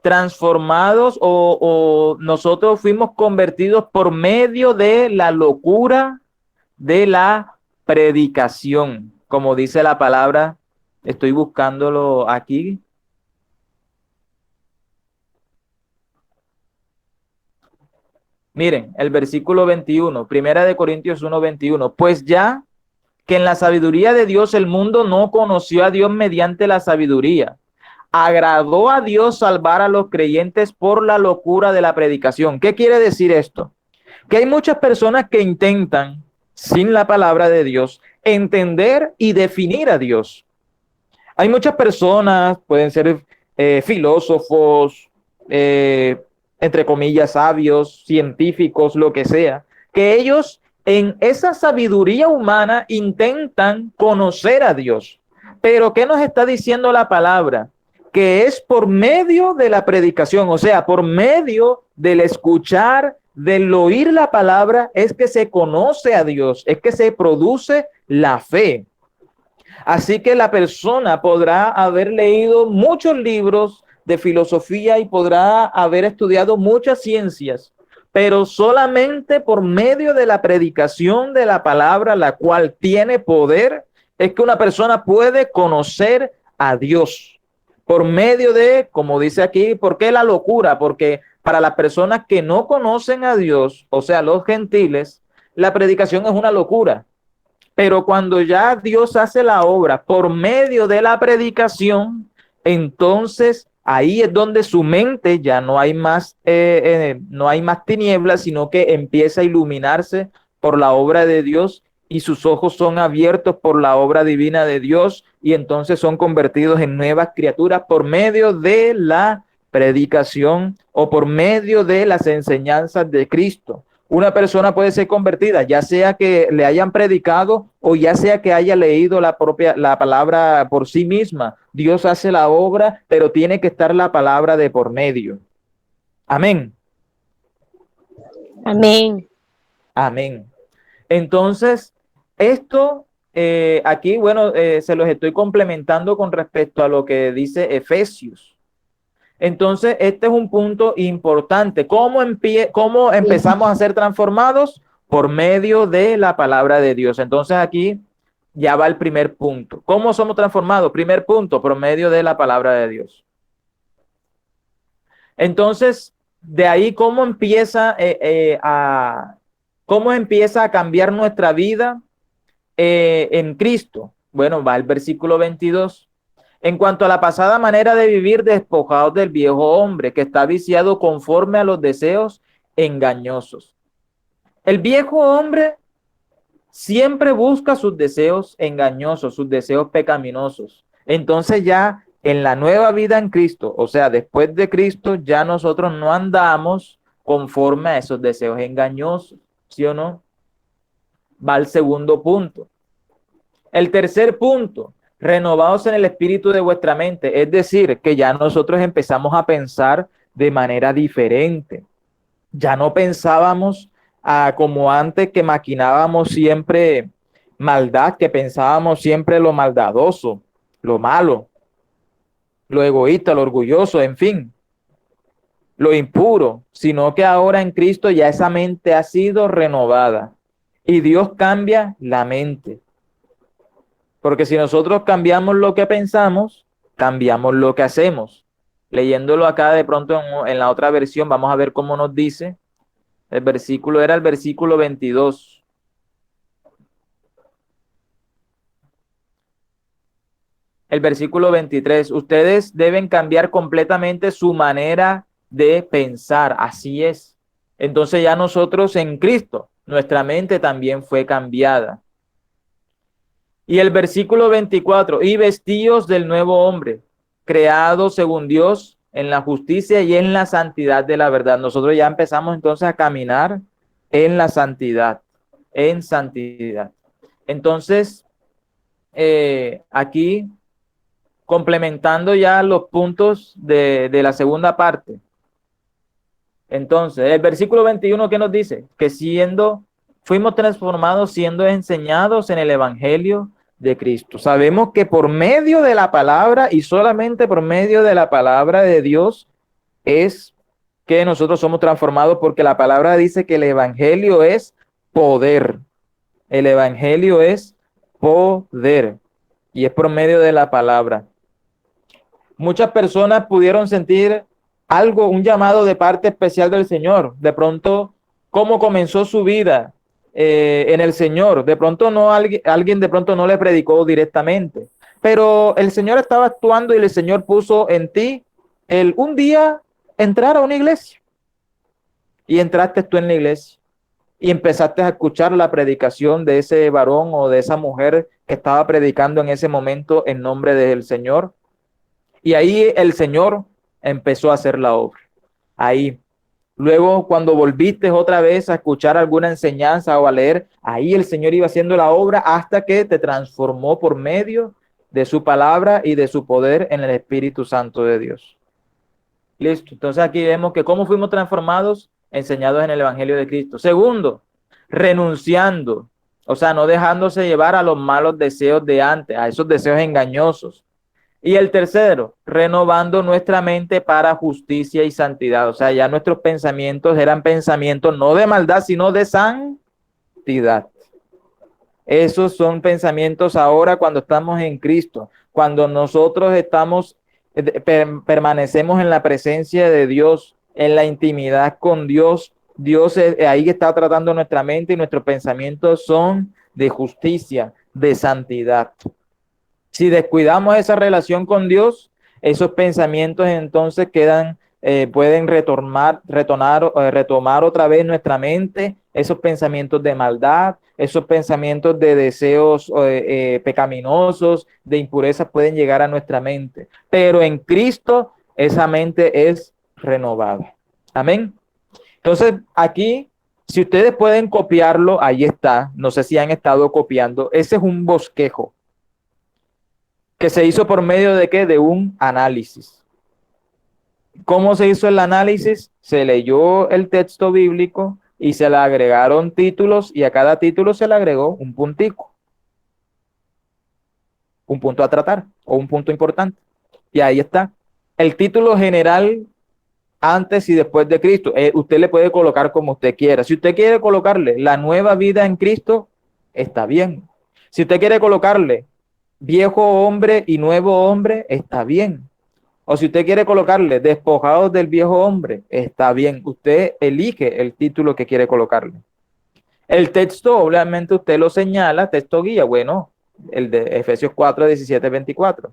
transformados o nosotros fuimos convertidos por medio de la locura de la predicación, como dice la palabra. Estoy buscándolo aquí. Miren, el versículo 21, Primera de Corintios 1, 21. Pues ya que en la sabiduría de Dios el mundo no conoció a Dios mediante la sabiduría, agradó a Dios salvar a los creyentes por la locura de la predicación. ¿Qué quiere decir esto? Que hay muchas personas que intentan, sin la palabra de Dios, entender y definir a Dios. Hay muchas personas, pueden ser filósofos, entre comillas, sabios, científicos, lo que sea, que ellos en esa sabiduría humana intentan conocer a Dios. Pero ¿qué nos está diciendo la palabra? Que es por medio de la predicación, o sea, por medio del escuchar, del oír la palabra, es que se conoce a Dios, es que se produce la fe. Así que la persona podrá haber leído muchos libros de filosofía y podrá haber estudiado muchas ciencias, pero solamente por medio de la predicación de la palabra, la cual tiene poder, es que una persona puede conocer a Dios. Por medio de, como dice aquí, ¿por qué la locura? Porque para las personas que no conocen a Dios, o sea, los gentiles, la predicación es una locura. Pero cuando ya Dios hace la obra por medio de la predicación, entonces ahí es donde su mente ya no hay más tinieblas, sino que empieza a iluminarse por la obra de Dios y sus ojos son abiertos por la obra divina de Dios y entonces son convertidos en nuevas criaturas por medio de la predicación o por medio de las enseñanzas de Cristo. Una persona puede ser convertida, ya sea que le hayan predicado o ya sea que haya leído la palabra por sí misma. Dios hace la obra, pero tiene que estar la palabra de por medio. Amén. Amén. Amén. Entonces, esto aquí, bueno, se los estoy complementando con respecto a lo que dice Efesios. Entonces, este es un punto importante. ¿Cómo empezamos a ser transformados? Por medio de la palabra de Dios. Entonces, aquí ya va el primer punto. ¿Cómo somos transformados? Primer punto, por medio de la palabra de Dios. Entonces, de ahí, ¿cómo empieza a cambiar nuestra vida en Cristo? Bueno, va el versículo 22. En cuanto a la pasada manera de vivir, despojados del viejo hombre que está viciado conforme a los deseos engañosos. El viejo hombre siempre busca sus deseos engañosos, sus deseos pecaminosos. Entonces ya en la nueva vida en Cristo, o sea, después de Cristo, ya nosotros no andamos conforme a esos deseos engañosos, ¿sí o no? Va al segundo punto. El tercer punto, renovados en el espíritu de vuestra mente, es decir, que ya nosotros empezamos a pensar de manera diferente. Ya no pensábamos como antes, que maquinábamos siempre maldad, que pensábamos siempre lo maldadoso, lo malo, lo egoísta, lo orgulloso, en fin, lo impuro, sino que ahora en Cristo ya esa mente ha sido renovada y Dios cambia la mente. Porque si nosotros cambiamos lo que pensamos, cambiamos lo que hacemos. Leyéndolo acá de pronto en la otra versión, vamos a ver cómo nos dice. El versículo era el versículo 22. El versículo 23. Ustedes deben cambiar completamente su manera de pensar. Así es. Entonces ya nosotros en Cristo, nuestra mente también fue cambiada. Y el versículo 24, y vestidos del nuevo hombre, creado según Dios en la justicia y en la santidad de la verdad. Nosotros ya empezamos entonces a caminar en la santidad, en santidad. Entonces, aquí, complementando ya los puntos de la segunda parte. Entonces, el versículo 21, ¿qué nos dice? Que fuimos transformados siendo enseñados en el evangelio de Cristo. Sabemos que por medio de la palabra y solamente por medio de la palabra de Dios es que nosotros somos transformados, porque la palabra dice que el evangelio es poder. El evangelio es poder y es por medio de la palabra. Muchas personas pudieron sentir algo, un llamado de parte especial del Señor. De pronto, cómo comenzó su vida en el Señor. De pronto alguien de pronto no le predicó directamente, pero el Señor estaba actuando y el Señor puso en ti un día entrar a una iglesia. Y entraste tú en la iglesia y empezaste a escuchar la predicación de ese varón o de esa mujer que estaba predicando en ese momento en nombre del Señor. Y ahí el Señor empezó a hacer la obra. Ahí. Luego, cuando volviste otra vez a escuchar alguna enseñanza o a leer, ahí el Señor iba haciendo la obra hasta que te transformó por medio de su palabra y de su poder en el Espíritu Santo de Dios. Listo. Entonces aquí vemos que cómo fuimos transformados, enseñados en el Evangelio de Cristo. Segundo, renunciando, o sea, no dejándose llevar a los malos deseos de antes, a esos deseos engañosos. Y el tercero, renovando nuestra mente para justicia y santidad. O sea, ya nuestros pensamientos eran pensamientos no de maldad, sino de santidad. Esos son pensamientos ahora cuando estamos en Cristo, cuando nosotros permanecemos en la presencia de Dios, en la intimidad con Dios. Dios ahí está tratando nuestra mente y nuestros pensamientos son de justicia, de santidad. Si descuidamos esa relación con Dios, esos pensamientos entonces pueden retomar otra vez nuestra mente, esos pensamientos de maldad, esos pensamientos de deseos pecaminosos, de impurezas pueden llegar a nuestra mente. Pero en Cristo esa mente es renovada. Amén. Entonces aquí, si ustedes pueden copiarlo, ahí está. No sé si han estado copiando. Ese es un bosquejo que se hizo por medio de ¿qué? De un análisis. ¿Cómo se hizo el análisis? Se leyó el texto bíblico y se le agregaron títulos y a cada título se le agregó un puntico. Un punto a tratar o un punto importante. Y ahí está. El título general antes y después de Cristo. Usted le puede colocar como usted quiera. Si usted quiere colocarle la nueva vida en Cristo, está bien. Si usted quiere colocarle viejo hombre y nuevo hombre, está bien. O si usted quiere colocarle despojados del viejo hombre, está bien. Usted elige el título que quiere colocarle. El texto, obviamente, usted lo señala, texto guía, bueno, el de Efesios 4, 17, 24.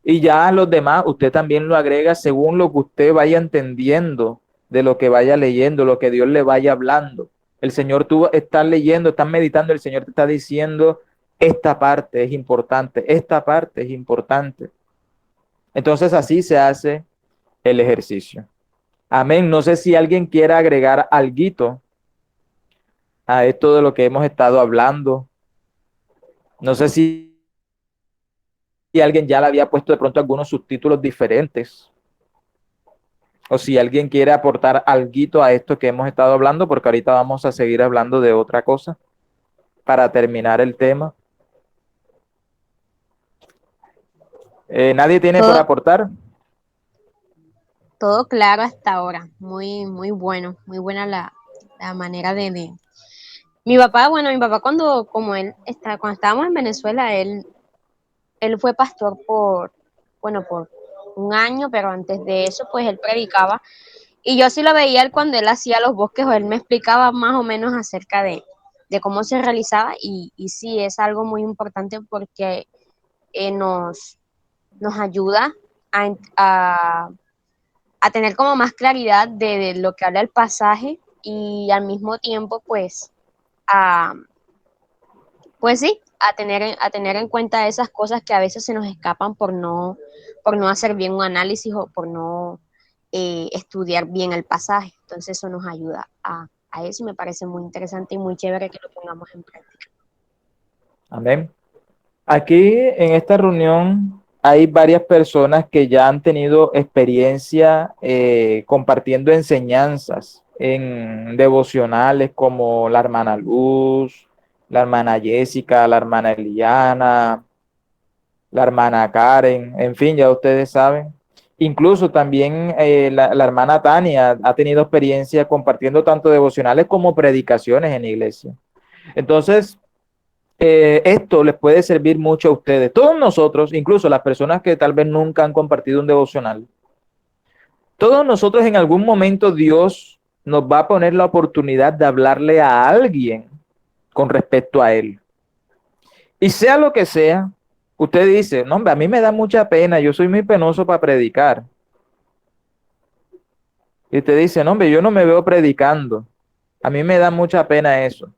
Y ya los demás, usted también lo agrega según lo que usted vaya entendiendo de lo que vaya leyendo, lo que Dios le vaya hablando. El Señor, tú estás leyendo, estás meditando, el Señor te está diciendo, esta parte es importante, esta parte es importante. Entonces así se hace el ejercicio. Amén. No sé si alguien quiere agregar alguito a esto de lo que hemos estado hablando. No sé si alguien ya le había puesto de pronto algunos subtítulos diferentes, o si alguien quiere aportar alguito a esto que hemos estado hablando, porque ahorita vamos a seguir hablando de otra cosa para terminar el tema. ¿Nadie tiene por Todo, aportar? todo claro hasta ahora. Muy, muy buena la manera Mi papá, bueno, mi papá cuando estábamos en Venezuela, él fue pastor por un año, pero antes de eso, pues él predicaba. Y yo sí lo veía él cuando él hacía los bosques, o él me explicaba más o menos acerca de cómo se realizaba. Y sí, es algo muy importante porque nos ayuda a, a tener como más claridad de lo que habla el pasaje y al mismo tiempo, a, pues sí, a tener en cuenta esas cosas que a veces se nos escapan por no hacer bien un análisis o por no estudiar bien el pasaje. Entonces eso nos ayuda a eso y me parece muy interesante y muy chévere que lo pongamos en práctica. Amén. Aquí en esta reunión hay varias personas que ya han tenido experiencia compartiendo enseñanzas en devocionales como la hermana Luz, la hermana Jessica, la hermana Eliana, la hermana Karen, en fin, ya ustedes saben. Incluso también la hermana Tania ha tenido experiencia compartiendo tanto devocionales como predicaciones en la iglesia. Entonces, esto les puede servir mucho a ustedes, todos nosotros, incluso las personas que tal vez nunca han compartido un devocional. Todos nosotros en algún momento Dios nos va a poner la oportunidad de hablarle a alguien con respecto a él. Y sea lo que sea, usted dice, no, hombre, a mí me da mucha pena, yo soy muy penoso para predicar. Y usted dice, no, hombre, yo no me veo predicando, a mí me da mucha pena eso.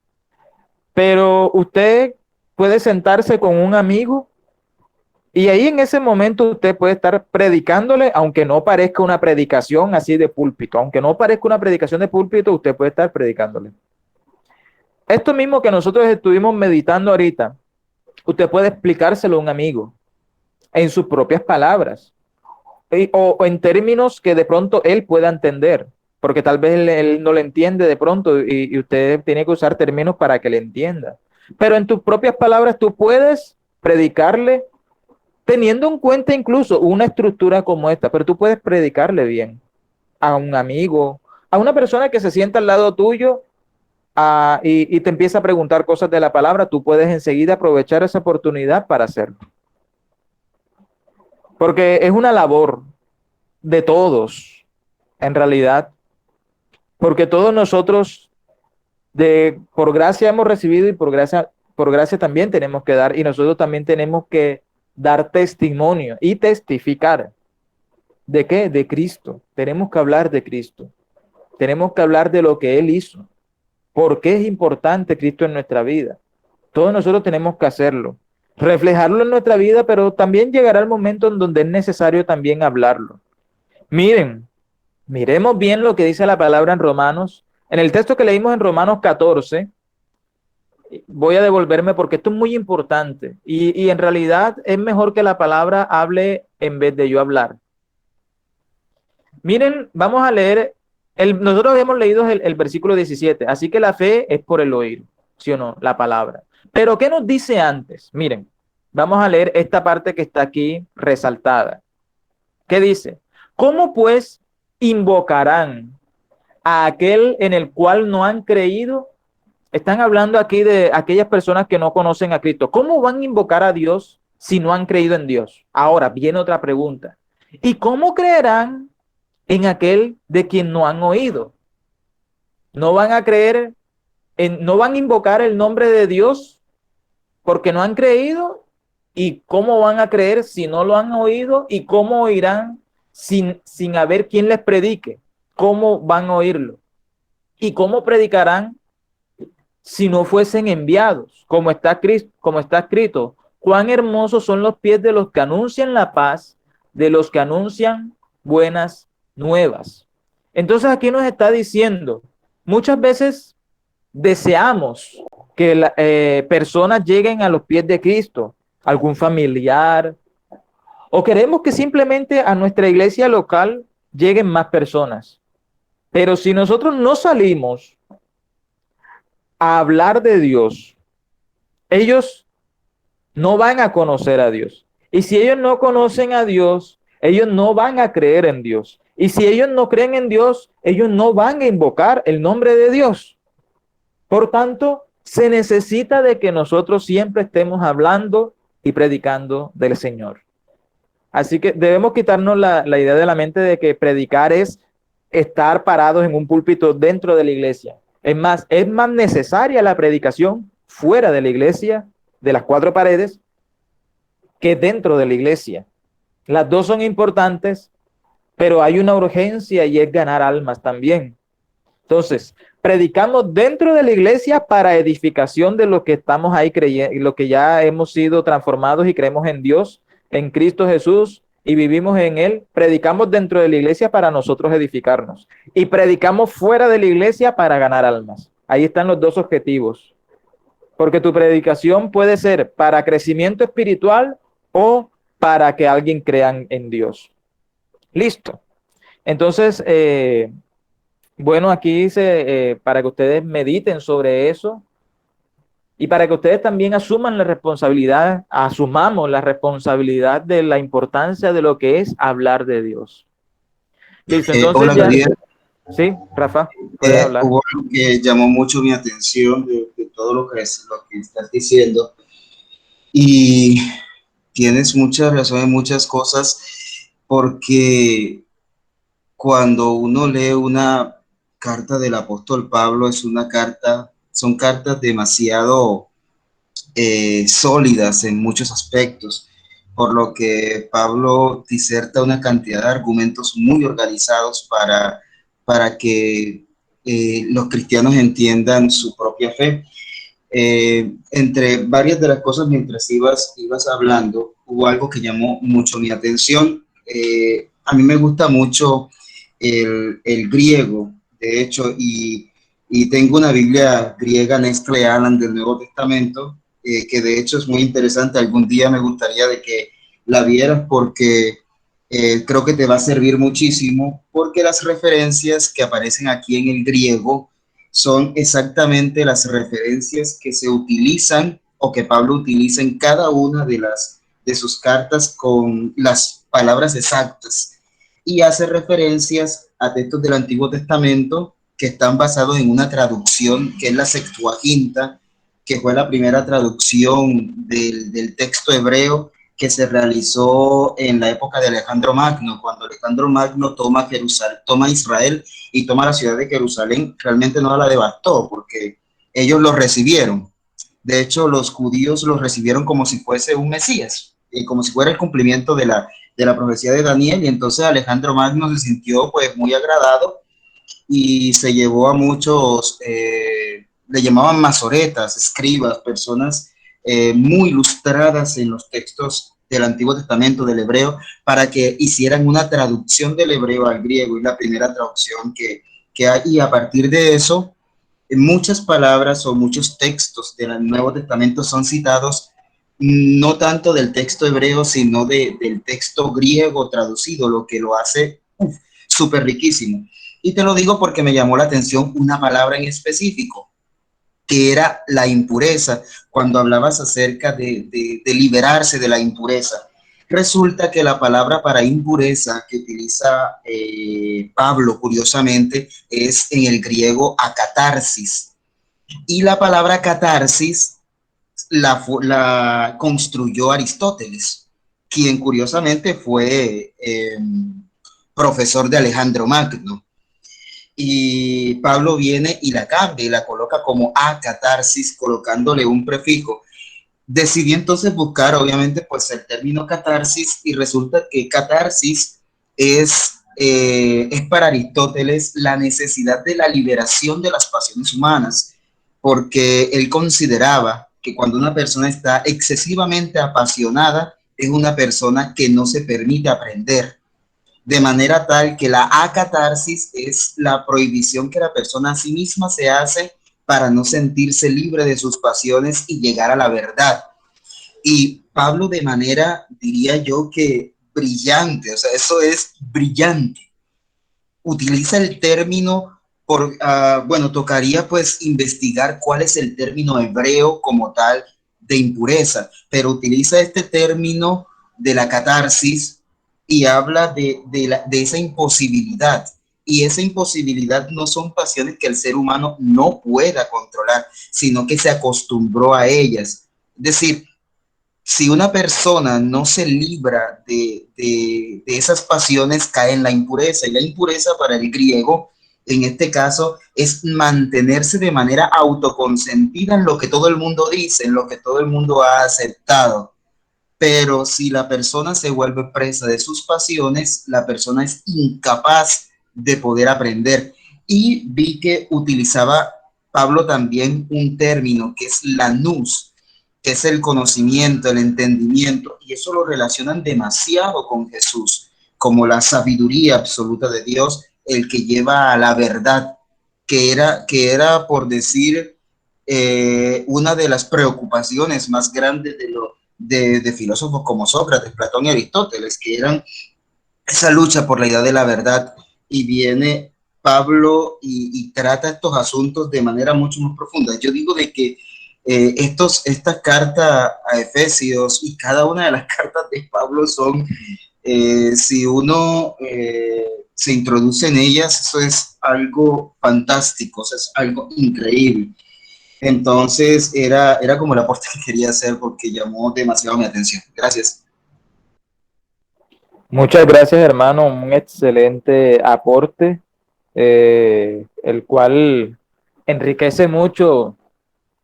Pero usted puede sentarse con un amigo y ahí en ese momento usted puede estar predicándole, aunque no parezca una predicación así de púlpito, aunque no parezca una predicación de púlpito, usted puede estar predicándole. Esto mismo que nosotros estuvimos meditando ahorita, usted puede explicárselo a un amigo en sus propias palabras o en términos que de pronto él pueda entender, porque tal vez él no le entiende de pronto y usted tiene que usar términos para que le entienda. Pero en tus propias palabras tú puedes predicarle teniendo en cuenta incluso una estructura como esta, pero tú puedes predicarle bien a un amigo, a una persona que se sienta al lado tuyo y te empieza a preguntar cosas de la palabra, tú puedes enseguida aprovechar esa oportunidad para hacerlo. Porque es una labor de todos, en realidad, porque todos nosotros por gracia hemos recibido y por gracia también tenemos que dar, y nosotros también tenemos que dar testimonio y testificar. ¿De qué? De Cristo. Tenemos que hablar de Cristo. Tenemos que hablar de lo que Él hizo. ¿Por qué es importante Cristo en nuestra vida? Todos nosotros tenemos que hacerlo. Reflejarlo en nuestra vida, pero también llegará el momento en donde es necesario también hablarlo. Miremos bien lo que dice la palabra en Romanos. En el texto que leímos en Romanos 14, voy a devolverme porque esto es muy importante y en realidad es mejor que la palabra hable en vez de yo hablar. Miren, vamos a leer, nosotros habíamos leído el versículo 17, así que la fe es por el oír, ¿sí o no? La palabra. Pero ¿qué nos dice antes? Miren, vamos a leer esta parte que está aquí resaltada. ¿Qué dice? ¿Cómo pues invocarán a aquel en el cual no han creído? Están hablando aquí de aquellas personas que no conocen a Cristo. ¿Cómo van a invocar a Dios si no han creído en Dios? Ahora viene otra pregunta. ¿Y cómo creerán en aquel de quien no han oído? No van a creer, no van a invocar el nombre de Dios porque no han creído. ¿Y cómo van a creer si no lo han oído? ¿Y cómo oirán sin haber quien les predique? ¿cómo van a oírlo? ¿Y cómo predicarán si no fuesen enviados? Como está escrito, cuán hermosos son los pies de los que anuncian la paz, de los que anuncian buenas nuevas. Entonces aquí nos está diciendo, muchas veces deseamos que personas lleguen a los pies de Cristo, algún familiar, o queremos que simplemente a nuestra iglesia local lleguen más personas. Pero si nosotros no salimos a hablar de Dios, ellos no van a conocer a Dios. Y si ellos no conocen a Dios, ellos no van a creer en Dios. Y si ellos no creen en Dios, ellos no van a invocar el nombre de Dios. Por tanto, se necesita de que nosotros siempre estemos hablando y predicando del Señor. Así que debemos quitarnos la idea de la mente de que predicar es estar parados en un púlpito dentro de la iglesia. Es más necesaria la predicación fuera de la iglesia, de las cuatro paredes, que dentro de la iglesia. Las dos son importantes, pero hay una urgencia y es ganar almas también. Entonces, predicamos dentro de la iglesia para edificación de los que estamos ahí creyendo, lo que ya hemos sido transformados y creemos en Dios, en Cristo Jesús y vivimos en Él. Predicamos dentro de la iglesia para nosotros edificarnos y predicamos fuera de la iglesia para ganar almas. Ahí están los dos objetivos, porque tu predicación puede ser para crecimiento espiritual o para que alguien crea en Dios. Listo. Entonces, bueno, aquí para que ustedes mediten sobre eso y para que ustedes también asumamos la responsabilidad de la importancia de lo que es hablar de Dios. Listo, entonces Hola, ya... Gabriel. Sí, Rafa, puedes hablar. Hubo algo que llamó mucho mi atención de todo lo que estás diciendo y tienes mucha razón en muchas cosas, porque cuando uno lee una carta del apóstol Pablo, son cartas demasiado sólidas en muchos aspectos, por lo que Pablo diserta una cantidad de argumentos muy organizados para que los cristianos entiendan su propia fe. Entre varias de las cosas, mientras ibas hablando, hubo algo que llamó mucho mi atención. A mí me gusta mucho el griego, de hecho, y tengo una Biblia griega Nestle Aland del Nuevo Testamento, que de hecho es muy interesante. Algún día me gustaría de que la vieras, porque creo que te va a servir muchísimo, porque las referencias que aparecen aquí en el griego son exactamente las referencias que se utilizan o que Pablo utiliza en cada una de sus cartas, con las palabras exactas, y hace referencias a textos del Antiguo Testamento que están basados en una traducción que es la Septuaginta, que fue la primera traducción del texto hebreo que se realizó en la época de Alejandro Magno. Cuando Alejandro Magno toma Israel y toma la ciudad de Jerusalén, realmente no la devastó, porque ellos lo recibieron. De hecho, los judíos lo recibieron como si fuese un Mesías, como si fuera el cumplimiento de la profecía de Daniel, y entonces Alejandro Magno se sintió pues muy agradado y se llevó a muchos, le llamaban masoretas, escribas, personas muy ilustradas en los textos del Antiguo Testamento, del hebreo, para que hicieran una traducción del hebreo al griego, y la primera traducción que hay. Y a partir de eso, muchas palabras o muchos textos del Nuevo Testamento son citados no tanto del texto hebreo, sino del texto griego traducido, lo que lo hace súper riquísimo. Y te lo digo porque me llamó la atención una palabra en específico, que era la impureza, cuando hablabas acerca de liberarse de la impureza. Resulta que la palabra para impureza que utiliza Pablo, curiosamente, es en el griego acatarsis. Y la palabra catarsis la construyó Aristóteles, quien curiosamente fue profesor de Alejandro Magno. Y Pablo viene y la cambia y la coloca como acatarsis, colocándole un prefijo. Decidí entonces buscar, obviamente, pues el término catarsis, y resulta que catarsis es es para Aristóteles la necesidad de la liberación de las pasiones humanas, porque él consideraba que cuando una persona está excesivamente apasionada, es una persona que no se permite aprender, de manera tal que la acatarsis es la prohibición que la persona a sí misma se hace para no sentirse libre de sus pasiones y llegar a la verdad. Y Pablo, de manera, diría yo, que brillante, o sea, eso es brillante, utiliza el término bueno, tocaría pues investigar cuál es el término hebreo como tal de impureza, pero utiliza este término de la catarsis y habla de esa imposibilidad. Y esa imposibilidad no son pasiones que el ser humano no pueda controlar, sino que se acostumbró a ellas. Es decir, si una persona no se libra de esas pasiones, cae en la impureza. Y la impureza para el griego, en este caso, es mantenerse de manera autoconsentida en lo que todo el mundo dice, en lo que todo el mundo ha aceptado. Pero si la persona se vuelve presa de sus pasiones, la persona es incapaz de poder aprender. Y vi que utilizaba Pablo también un término que es la nous, que es el conocimiento, el entendimiento, y eso lo relacionan demasiado con Jesús, como la sabiduría absoluta de Dios, el que lleva a la verdad, que era por decir, una de las preocupaciones más grandes de filósofos como Sócrates, Platón y Aristóteles, que eran esa lucha por la idea de la verdad. Y viene Pablo y trata estos asuntos de manera mucho más profunda. Yo digo de que esta carta a Efesios y cada una de las cartas de Pablo son, si uno se introduce en ellas, eso es algo fantástico, eso es algo increíble. Entonces era como el aporte que quería hacer porque llamó demasiado mi atención. Gracias. Muchas gracias, hermano. Un excelente aporte, el cual enriquece mucho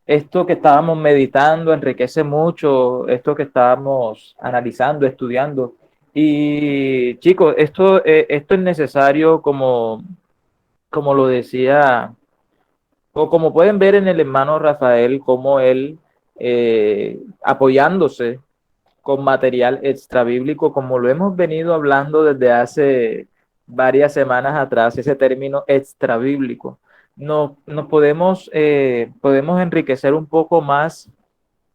esto que estábamos meditando, enriquece mucho esto que estábamos analizando, estudiando. Y chicos, esto es necesario como lo decía, o como pueden ver en el hermano Rafael, como él, apoyándose con material extrabíblico, como lo hemos venido hablando desde hace varias semanas atrás, ese término extrabíblico. Nos podemos enriquecer un poco más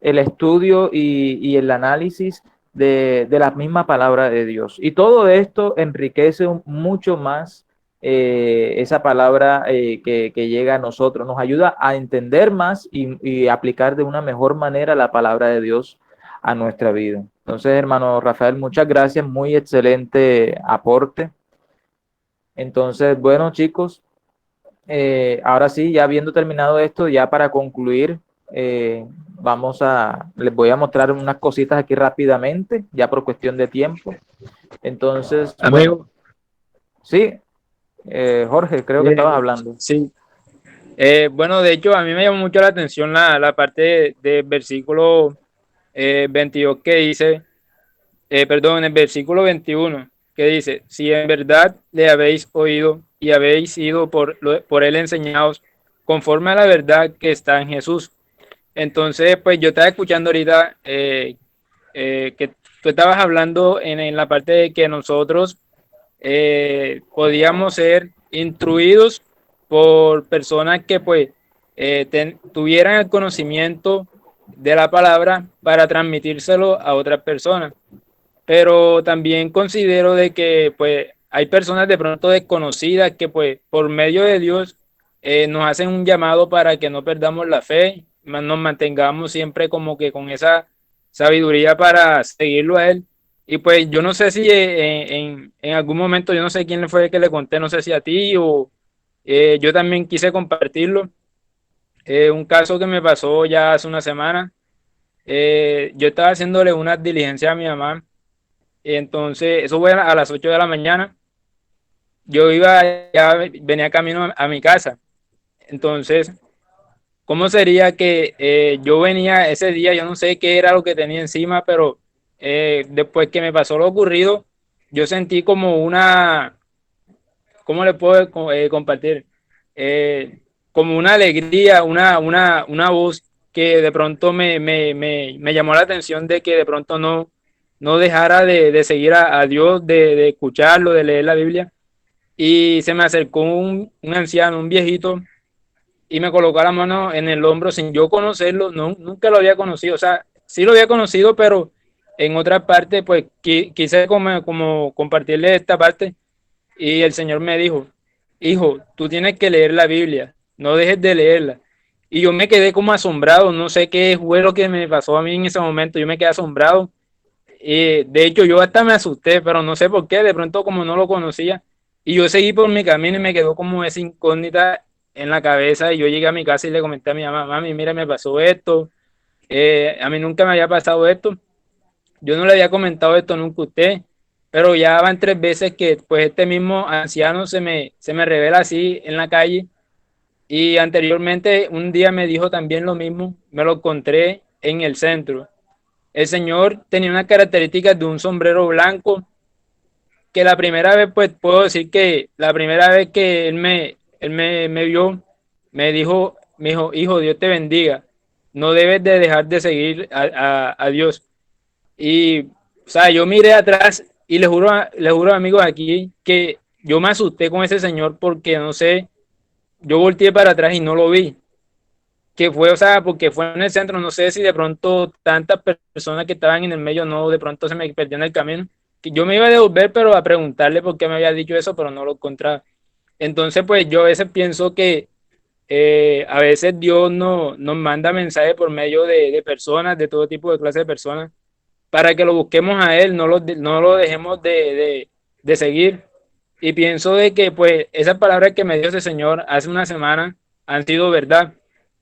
el estudio y el análisis de la misma palabra de Dios. Y todo esto enriquece mucho más esa palabra que llega a nosotros, nos ayuda a entender más y aplicar de una mejor manera la palabra de Dios a nuestra vida. Entonces, hermano Rafael, muchas gracias, muy excelente aporte. Entonces, bueno, chicos, ahora sí, ya habiendo terminado esto, ya para concluir, les voy a mostrar unas cositas aquí rápidamente, ya por cuestión de tiempo. Entonces, Amigo, bueno, sí, Jorge, creo que estabas hablando. sí. Bueno, de hecho, a mí me llamó mucho la atención la parte del versículo 22 que dice, perdón, el versículo 21 que dice, si en verdad le habéis oído y habéis sido por él enseñados conforme a la verdad que está en Jesús. Entonces, pues yo estaba escuchando ahorita que tú estabas hablando en la parte de que nosotros podíamos ser instruidos por personas que pues tuvieran el conocimiento de la palabra para transmitírselo a otras personas. Pero también considero de que pues hay personas de pronto desconocidas que pues por medio de Dios nos hacen un llamado para que no perdamos la fe, nos mantengamos siempre como que con esa sabiduría para seguirlo a Él. Y pues yo no sé si en algún momento, yo no sé quién fue el que le conté, no sé si a ti o yo también quise compartirlo. Un caso que me pasó ya hace una semana. Yo estaba haciéndole una diligencia a mi mamá. Entonces, eso fue a las 8 de la mañana. Yo venía camino a mi casa. Entonces, ¿cómo sería que yo venía ese día? Yo no sé qué era lo que tenía encima, pero después que me pasó lo ocurrido, yo sentí como ¿cómo le puedo compartir? Como una alegría, una voz que de pronto me llamó la atención de que de pronto no dejara de seguir a Dios, de escucharlo, de leer la Biblia. Y se me acercó un anciano, un viejito, y me colocó la mano en el hombro sin yo conocerlo, no, nunca lo había conocido, o sea, sí lo había conocido, pero en otra parte, pues quise como compartirle esta parte, y el Señor me dijo, hijo, tú tienes que leer la Biblia, no dejes de leerla. Y yo me quedé como asombrado, no sé qué fue lo que me pasó a mí en ese momento, yo me quedé asombrado, y de hecho yo hasta me asusté, pero no sé por qué, de pronto como no lo conocía, y yo seguí por mi camino y me quedó como esa incógnita en la cabeza, y yo llegué a mi casa y le comenté a mi mamá, mami, mira, me pasó esto, a mí nunca me había pasado esto, yo no le había comentado esto nunca a usted, pero ya van 3 veces que pues este mismo anciano se me revela así en la calle, y anteriormente un día me dijo también lo mismo, me lo encontré en el centro. El señor tenía unas características de un sombrero blanco, que la primera vez, pues puedo decir que la primera vez que él me vio, me dijo, hijo, Dios te bendiga, no debes de dejar de seguir a Dios. Y, o sea, yo miré atrás y le juro amigos aquí que yo me asusté con ese señor porque, no sé, yo volteé para atrás y no lo vi. Que fue, o sea, porque fue en el centro, no sé si de pronto tantas personas que estaban en el medio no, de pronto se me perdió en el camino, que yo me iba a devolver, pero a preguntarle por qué me había dicho eso, pero no lo encontraba. Entonces, pues yo a veces pienso que a veces Dios nos manda mensajes por medio de personas, de todo tipo de clases de personas, para que lo busquemos a Él, no lo dejemos de seguir. Y pienso de que, pues, esas palabras que me dio ese Señor hace una semana han sido verdad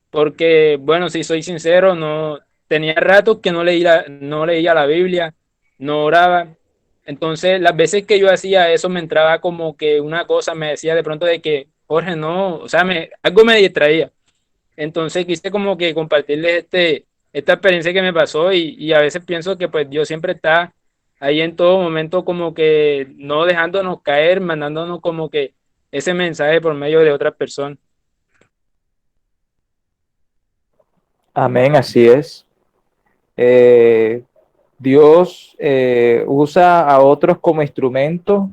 porque, bueno, si soy sincero, no tenía ratos que no leía la Biblia, no oraba. Entonces, las veces que yo hacía eso me entraba como que una cosa, me decía de pronto de que, Jorge, no, o sea, algo me distraía. Entonces quise como que compartirles esta experiencia que me pasó y a veces pienso que pues Dios siempre está ahí en todo momento como que no dejándonos caer, mandándonos como que ese mensaje por medio de otras personas. Amén, así es. Eh, Dios usa a otros como instrumento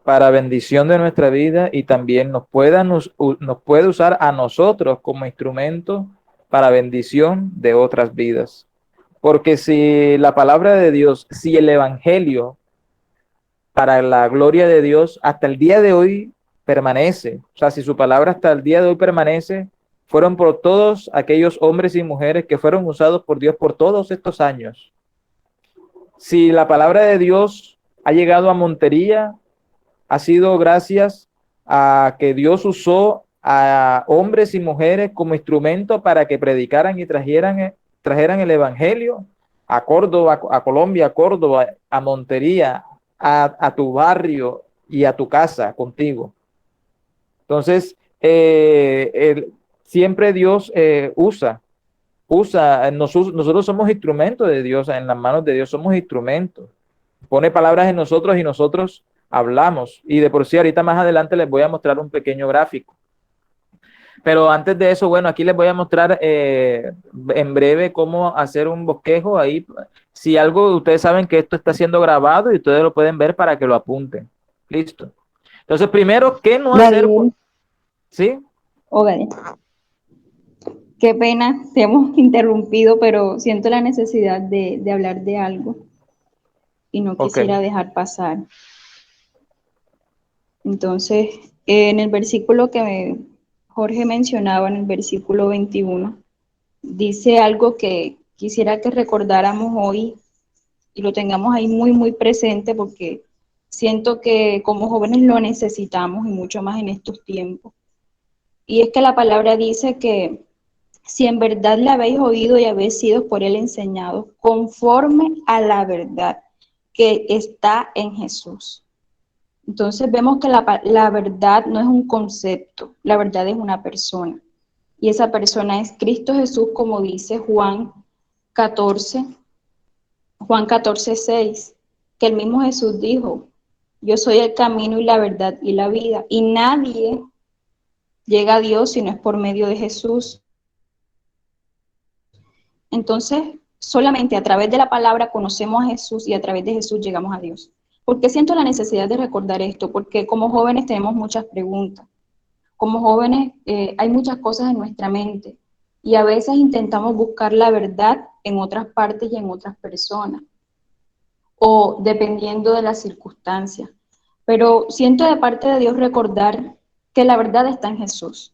para bendición de nuestra vida y también nos puede usar a nosotros como instrumento para bendición de otras vidas. Porque si la palabra de Dios, si el evangelio para la gloria de Dios hasta el día de hoy permanece, o sea, si su palabra hasta el día de hoy permanece, fueron por todos aquellos hombres y mujeres que fueron usados por Dios por todos estos años. Si la palabra de Dios ha llegado a Montería, ha sido gracias a que Dios usó a hombres y mujeres como instrumento para que predicaran y trajeran el evangelio a Córdoba, a Colombia, a Córdoba, a Montería, a tu barrio y a tu casa contigo. Entonces, siempre Dios nosotros somos instrumentos de Dios, en las manos de Dios somos instrumentos. Pone palabras en nosotros y nosotros hablamos. Y de por sí, ahorita más adelante les voy a mostrar un pequeño gráfico. Pero antes de eso, bueno, aquí les voy a mostrar en breve cómo hacer un bosquejo ahí. Si algo, ustedes saben que esto está siendo grabado y ustedes lo pueden ver para que lo apunten. Listo. Entonces, primero, ¿qué no hacer? ¿Sí? Óigale, qué pena, te hemos interrumpido, pero siento la necesidad de hablar de algo y no quisiera dejar pasar. Entonces, en el versículo que Jorge mencionaba, en el versículo 21, dice algo que quisiera que recordáramos hoy y lo tengamos ahí muy, muy presente porque siento que como jóvenes lo necesitamos y mucho más en estos tiempos. Y es que la palabra dice que si en verdad le habéis oído y habéis sido por él enseñados, conforme a la verdad que está en Jesús. Entonces vemos que la verdad no es un concepto, la verdad es una persona. Y esa persona es Cristo Jesús, como dice Juan 14, 6, que el mismo Jesús dijo, Yo soy el camino y la verdad y la vida, y nadie llega a Dios si no es por medio de Jesús. Entonces, solamente a través de la palabra conocemos a Jesús y a través de Jesús llegamos a Dios. ¿Por qué siento la necesidad de recordar esto? Porque como jóvenes tenemos muchas preguntas. Como jóvenes hay muchas cosas en nuestra mente y a veces intentamos buscar la verdad en otras partes y en otras personas, o dependiendo de las circunstancias. Pero siento de parte de Dios recordar que la verdad está en Jesús,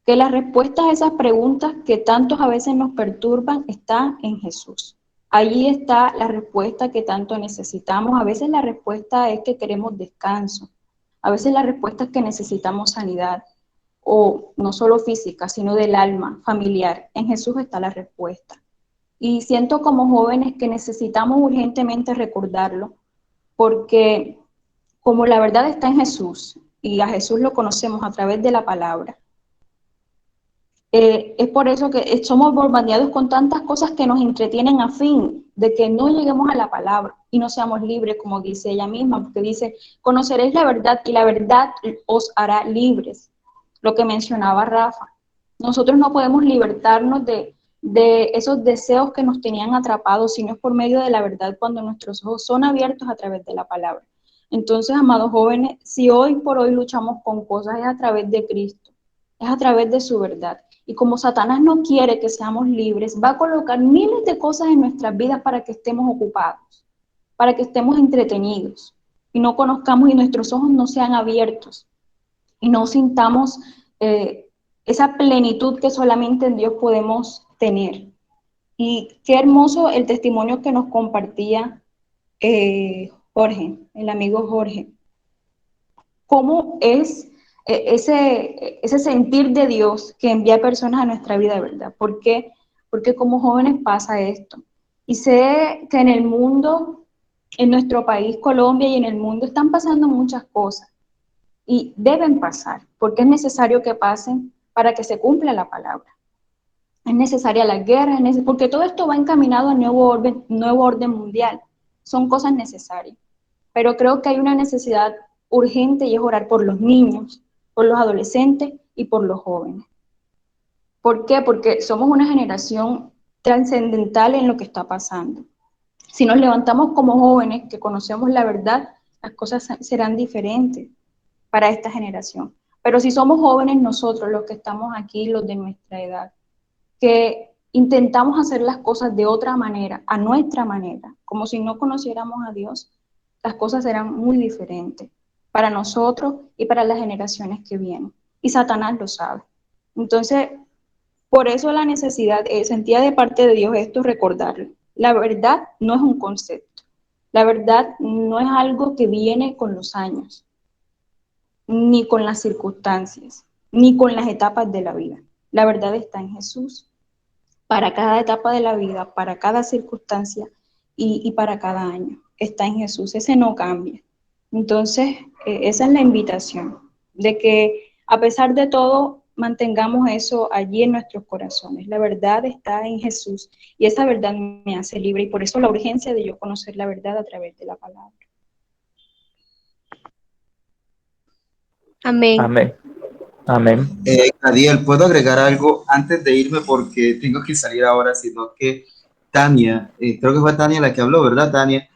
que las respuestas a esas preguntas que tantos a veces nos perturban están en Jesús. Allí está la respuesta que tanto necesitamos. A veces la respuesta es que queremos descanso. A veces la respuesta es que necesitamos sanidad, o no solo física, sino del alma, familiar. En Jesús está la respuesta. Y siento como jóvenes que necesitamos urgentemente recordarlo, porque como la verdad está en Jesús, y a Jesús lo conocemos a través de la palabra, es por eso que somos bombardeados con tantas cosas que nos entretienen a fin de que no lleguemos a la palabra y no seamos libres, como dice ella misma, porque dice, conoceréis la verdad y la verdad os hará libres, lo que mencionaba Rafa. Nosotros no podemos libertarnos de esos deseos que nos tenían atrapados, sino es por medio de la verdad cuando nuestros ojos son abiertos a través de la palabra. Entonces, amados jóvenes, si hoy por hoy luchamos con cosas, es a través de Cristo, es a través de su verdad. Y como Satanás no quiere que seamos libres, va a colocar miles de cosas en nuestras vidas para que estemos ocupados, para que estemos entretenidos y no conozcamos y nuestros ojos no sean abiertos y no sintamos esa plenitud que solamente en Dios podemos tener. Y qué hermoso el testimonio que nos compartía Jorge, el amigo Jorge. Cómo es ese sentir de Dios que envía personas a nuestra vida, ¿verdad? ¿Por qué? Porque como jóvenes pasa esto. Y sé que en el mundo, en nuestro país, Colombia, y en el mundo están pasando muchas cosas. Y deben pasar, porque es necesario que pasen para que se cumpla la palabra. Es necesaria la guerra, porque todo esto va encaminado a nuevo orden mundial. Son cosas necesarias. Pero creo que hay una necesidad urgente y es orar por los niños, por los adolescentes y por los jóvenes. ¿Por qué? Porque somos una generación trascendental en lo que está pasando. Si nos levantamos como jóvenes que conocemos la verdad, las cosas serán diferentes para esta generación. Pero si somos jóvenes nosotros, los que estamos aquí, los de nuestra edad, que intentamos hacer las cosas de otra manera, a nuestra manera, como si no conociéramos a Dios, las cosas serán muy diferentes para nosotros y para las generaciones que vienen. Y Satanás lo sabe. Entonces, por eso la necesidad, sentía de parte de Dios esto, recordarlo. La verdad no es un concepto. La verdad no es algo que viene con los años, ni con las circunstancias, ni con las etapas de la vida. La verdad está en Jesús. Para cada etapa de la vida, para cada circunstancia y para cada año. Está en Jesús, ese no cambia. Entonces, esa es la invitación, de que a pesar de todo, mantengamos eso allí en nuestros corazones. La verdad está en Jesús y esa verdad me hace libre y por eso la urgencia de yo conocer la verdad a través de la palabra. Amén. Amén. Amén. Adiel, ¿puedo agregar algo antes de irme? Porque tengo que salir ahora, sino que Tania, creo que fue Tania la que habló, ¿verdad, Tania?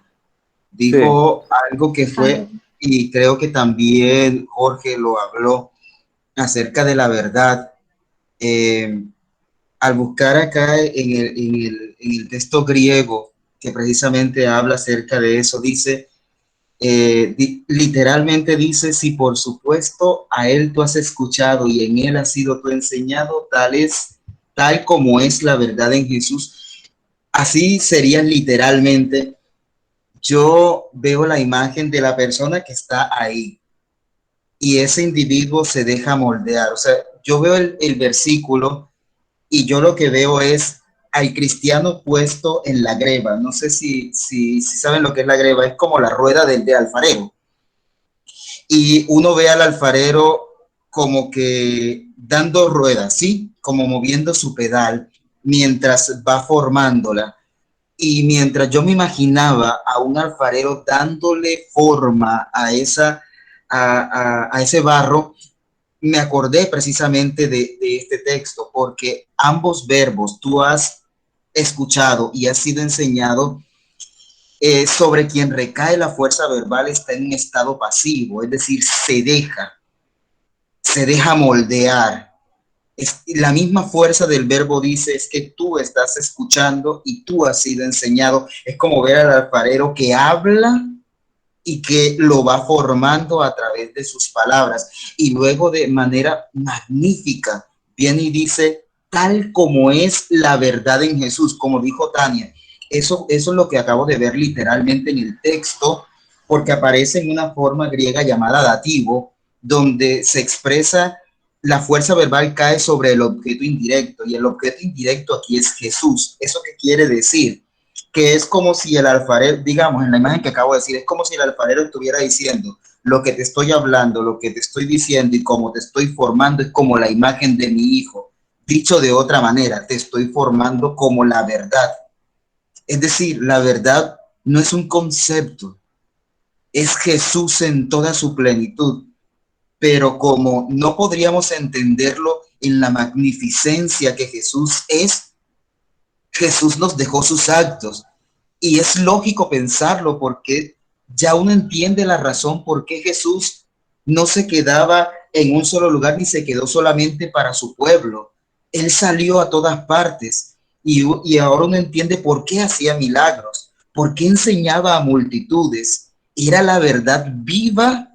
Dijo algo que fue, y creo que también Jorge lo habló, acerca de la verdad. Al buscar acá en el texto griego, que precisamente habla acerca de eso, dice, literalmente dice, si por supuesto a él tú has escuchado y en él has sido tú enseñado, tal como es la verdad en Jesús. Así sería literalmente. Yo veo la imagen de la persona que está ahí y ese individuo se deja moldear. O sea, yo veo el versículo y yo lo que veo es al cristiano puesto en la greba. No sé si saben lo que es la greba, es como la rueda del alfarero. Y uno ve al alfarero como que dando ruedas, ¿sí? Como moviendo su pedal mientras va formándola. Y mientras yo me imaginaba a un alfarero dándole forma a a ese barro, me acordé precisamente de este texto, porque ambos verbos tú has escuchado y has sido enseñado, sobre quien recae la fuerza verbal está en un estado pasivo, es decir, se deja moldear. La misma fuerza del verbo dice es que tú estás escuchando y tú has sido enseñado. Es como ver al alfarero que habla y que lo va formando a través de sus palabras. Y luego de manera magnífica viene y dice, tal como es la verdad en Jesús, como dijo Tania. Eso es lo que acabo de ver literalmente en el texto, porque aparece en una forma griega llamada dativo, donde se expresa la fuerza verbal cae sobre el objeto indirecto, y el objeto indirecto aquí es Jesús. ¿Eso qué quiere decir? Que es como si el alfarero, digamos, en la imagen que acabo de decir, es como si el alfarero estuviera diciendo, lo que te estoy hablando, lo que te estoy diciendo y cómo te estoy formando es como la imagen de mi hijo. Dicho de otra manera, te estoy formando como la verdad. Es decir, la verdad no es un concepto, es Jesús en toda su plenitud. Pero como no podríamos entenderlo en la magnificencia que Jesús es, Jesús nos dejó sus actos. Y es lógico pensarlo porque ya uno entiende la razón por qué Jesús no se quedaba en un solo lugar ni se quedó solamente para su pueblo. Él salió a todas partes y ahora uno entiende por qué hacía milagros, por qué enseñaba a multitudes. Era la verdad viva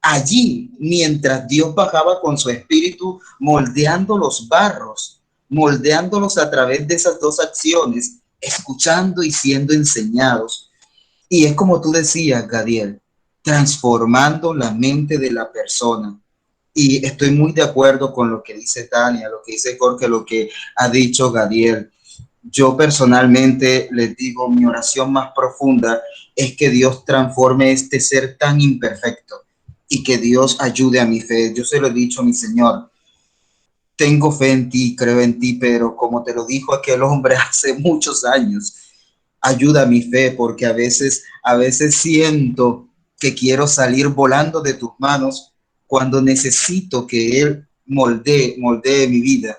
allí mientras Dios bajaba con su espíritu moldeando los barros, moldeándolos a través de esas dos acciones, escuchando y siendo enseñados. Y es como tú decías, Gadiel, transformando la mente de la persona. Y estoy muy de acuerdo con lo que dice Tania, lo que dice Jorge, lo que ha dicho Gadiel. Yo personalmente les digo, mi oración más profunda es que Dios transforme este ser tan imperfecto y que Dios ayude a mi fe. Yo se lo he dicho a mi Señor, tengo fe en ti, creo en ti, pero como te lo dijo aquel hombre hace muchos años, ayuda a mi fe porque a veces siento que quiero salir volando de tus manos cuando necesito que Él moldee mi vida.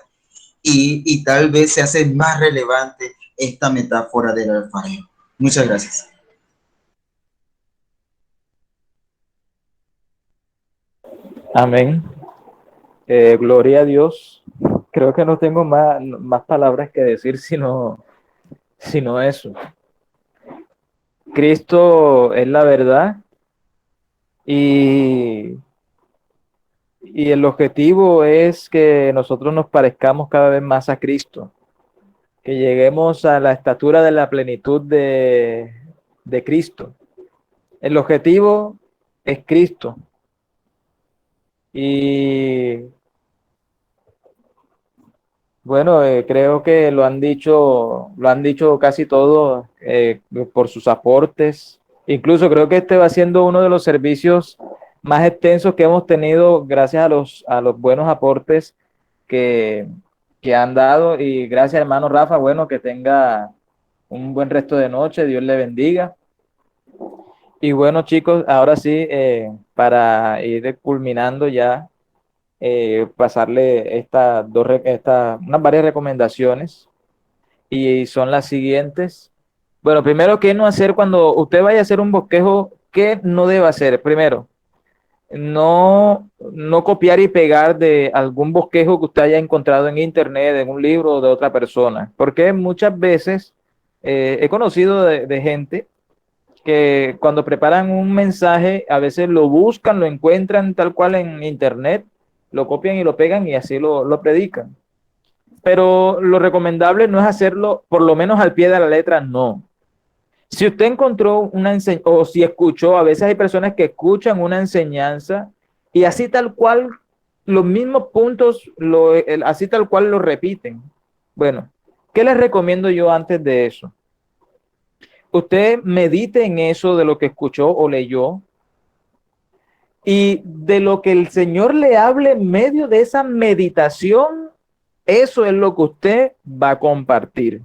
Y tal vez se hace más relevante esta metáfora del alfarero. Muchas gracias. Amén. Gloria a Dios. Creo que no tengo más palabras que decir, sino eso. Cristo es la verdad y, y el objetivo es que nosotros nos parezcamos cada vez más a Cristo, que lleguemos a la estatura de la plenitud de Cristo. El objetivo es Cristo. Y bueno, creo que lo han dicho casi todos por sus aportes. Incluso creo que este va siendo uno de los servicios más extensos que hemos tenido gracias a los buenos aportes que, que han dado. Y gracias, hermano Rafa. Bueno, que tenga un buen resto de noche. Dios le bendiga. Y bueno, chicos, ahora sí, para ir culminando ya, pasarle unas varias recomendaciones y son las siguientes. Bueno, primero, ¿qué no hacer cuando usted vaya a hacer un bosquejo? ¿Qué no debe hacer? Primero, no copiar y pegar de algún bosquejo que usted haya encontrado en internet, en un libro o de otra persona, porque muchas veces he conocido de gente que cuando preparan un mensaje, a veces lo buscan, lo encuentran tal cual en internet, lo copian y lo pegan y así lo predican. Pero lo recomendable no es hacerlo, por lo menos al pie de la letra, no. Si usted encontró una enseñanza, o si escuchó, a veces hay personas que escuchan una enseñanza y así tal cual, los mismos puntos, así tal cual lo repiten. Bueno, ¿qué les recomiendo yo antes de eso? Usted medite en eso de lo que escuchó o leyó y de lo que el Señor le hable en medio de esa meditación, eso es lo que usted va a compartir.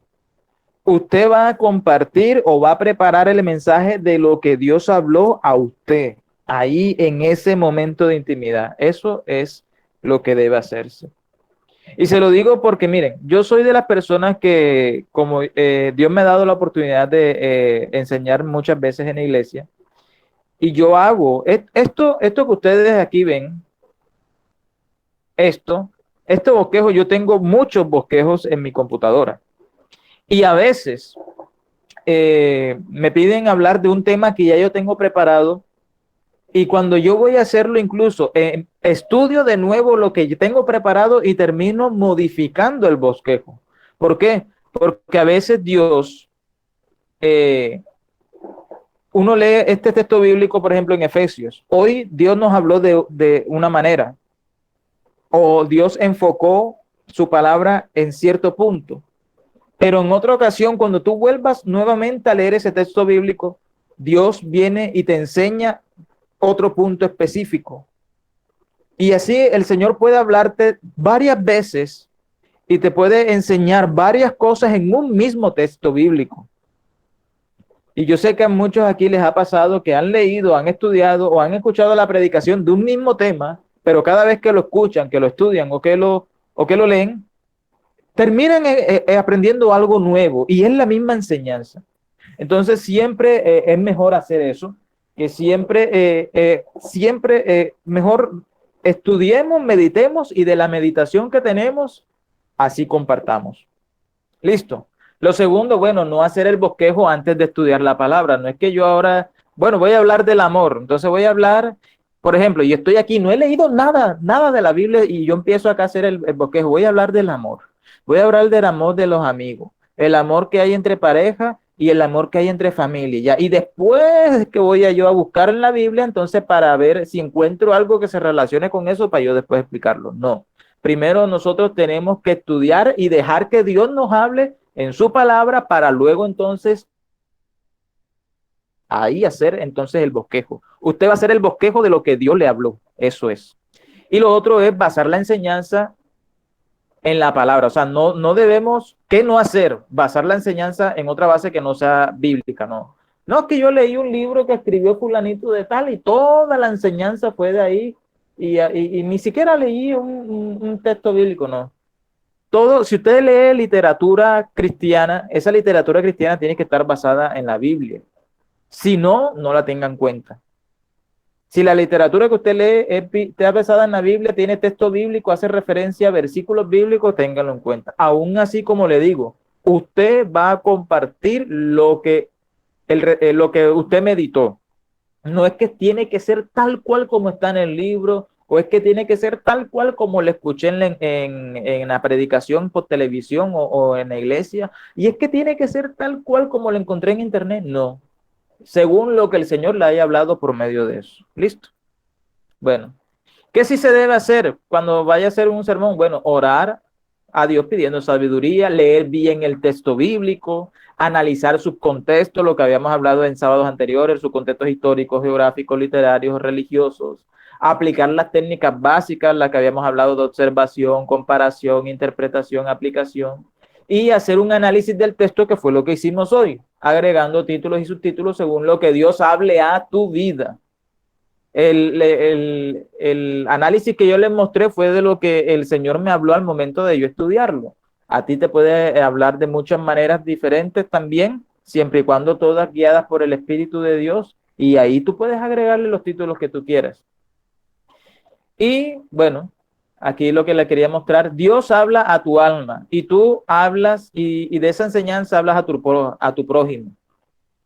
usted va a compartir o va a preparar el mensaje de lo que Dios habló a usted ahí en ese momento de intimidad. Eso es lo que debe hacerse. Y se lo digo porque, miren, yo soy de las personas que, como Dios me ha dado la oportunidad de enseñar muchas veces en la iglesia, y yo hago esto que ustedes aquí ven, este bosquejo, yo tengo muchos bosquejos en mi computadora. Y a veces me piden hablar de un tema que ya yo tengo preparado. Y cuando yo voy a hacerlo, incluso estudio de nuevo lo que yo tengo preparado y termino modificando el bosquejo. ¿Por qué? Porque a veces Dios, eh, uno lee este texto bíblico, por ejemplo, en Efesios. Hoy Dios nos habló de una manera, o Dios enfocó su palabra en cierto punto. Pero en otra ocasión, cuando tú vuelvas nuevamente a leer ese texto bíblico, Dios viene y te enseña otro punto específico. Y así el Señor puede hablarte varias veces y te puede enseñar varias cosas en un mismo texto bíblico. Y yo sé que a muchos aquí les ha pasado que han leído, han estudiado o han escuchado la predicación de un mismo tema, pero cada vez que lo escuchan, que lo estudian o que lo leen, terminan aprendiendo algo nuevo y es la misma enseñanza. Entonces siempre es mejor hacer eso, que siempre mejor estudiemos, meditemos y de la meditación que tenemos, así compartamos. Listo. Lo segundo, bueno, no hacer el bosquejo antes de estudiar la palabra. No es que yo ahora, bueno, voy a hablar del amor. Entonces voy a hablar, por ejemplo, y estoy aquí, no he leído nada de la Biblia y yo empiezo acá a hacer el bosquejo. Voy a hablar del amor. Voy a hablar del amor de los amigos, el amor que hay entre pareja y el amor que hay entre familia. ¿Ya? Y después que voy a yo a buscar en la Biblia, entonces para ver si encuentro algo que se relacione con eso para yo después explicarlo. No. Primero nosotros tenemos que estudiar y dejar que Dios nos hable en su palabra para luego entonces ahí hacer entonces el bosquejo. Usted va a hacer el bosquejo de lo que Dios le habló. Eso es. Y lo otro es basar la enseñanza en la palabra. O sea, no debemos, ¿qué no hacer? Basar la enseñanza en otra base que no sea bíblica, no. No, es que yo leí un libro que escribió fulanito de tal y toda la enseñanza fue de ahí y ni siquiera leí un texto bíblico, no. Todo, si usted lee literatura cristiana, esa literatura cristiana tiene que estar basada en la Biblia. Si no, no la tenga en cuenta. Si la literatura que usted lee está basada en la Biblia, tiene texto bíblico, hace referencia a versículos bíblicos, téngalo en cuenta. Aún así, como le digo, usted va a compartir lo que usted meditó. No es que tiene que ser tal cual como está en el libro, o es que tiene que ser tal cual como lo escuché en la predicación por televisión o en la iglesia, y es que tiene que ser tal cual como lo encontré en internet. No, según lo que el Señor le haya hablado por medio de eso. ¿Listo? Bueno, ¿qué sí se debe hacer cuando vaya a hacer un sermón? Bueno, orar a Dios pidiendo sabiduría, leer bien el texto bíblico, analizar sus contextos, lo que habíamos hablado en sábados anteriores, sus contextos históricos, geográficos, literarios, religiosos, aplicar las técnicas básicas, las que habíamos hablado de observación, comparación, interpretación, aplicación, y hacer un análisis del texto, que fue lo que hicimos hoy, agregando títulos y subtítulos según lo que Dios hable a tu vida. El análisis que yo les mostré fue de lo que el Señor me habló al momento de yo estudiarlo. A ti te puede hablar de muchas maneras diferentes también, siempre y cuando todas guiadas por el Espíritu de Dios, y ahí tú puedes agregarle los títulos que tú quieras. Y bueno, aquí lo que le quería mostrar, Dios habla a tu alma y tú hablas y de esa enseñanza hablas a tu prójimo.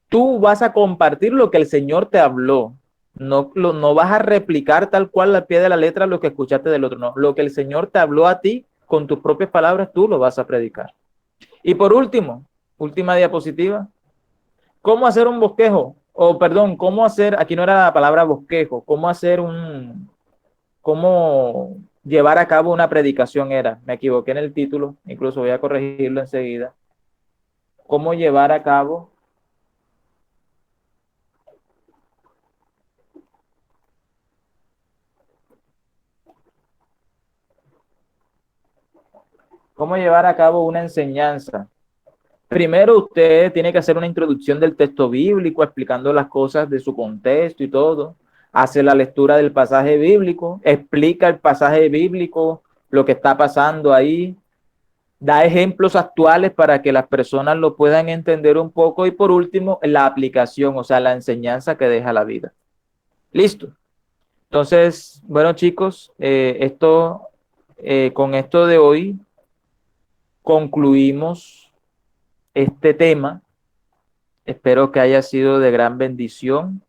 Tú vas a compartir lo que el Señor te habló. No vas a replicar tal cual al pie de la letra lo que escuchaste del otro. No, lo que el Señor te habló a ti con tus propias palabras, tú lo vas a predicar. Y por último, última diapositiva, ¿cómo hacer un bosquejo? O perdón, ¿cómo hacer, aquí no era la palabra bosquejo, cómo llevar a cabo una predicación era? Me equivoqué en el título, incluso voy a corregirlo enseguida. ¿Cómo llevar a cabo una enseñanza? Primero usted tiene que hacer una introducción del texto bíblico, explicando las cosas de su contexto y todo. Hace la lectura del pasaje bíblico, explica el pasaje bíblico, lo que está pasando ahí, da ejemplos actuales para que las personas lo puedan entender un poco y por último, la aplicación, o sea, la enseñanza que deja la vida. Listo. Entonces, bueno chicos, con esto de hoy concluimos este tema. Espero que haya sido de gran bendición.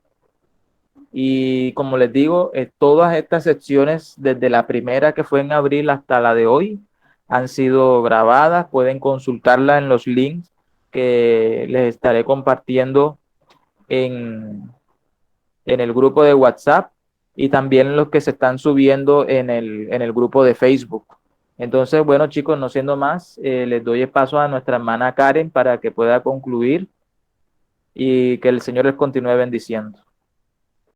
Y como les digo, todas estas secciones, desde la primera que fue en abril hasta la de hoy, han sido grabadas. Pueden consultarla en los links que les estaré compartiendo en, en el grupo de WhatsApp y también los que se están subiendo en el grupo de Facebook. Entonces, bueno chicos, no siendo más, les doy el paso a nuestra hermana Karen para que pueda concluir y que el Señor les continúe bendiciendo.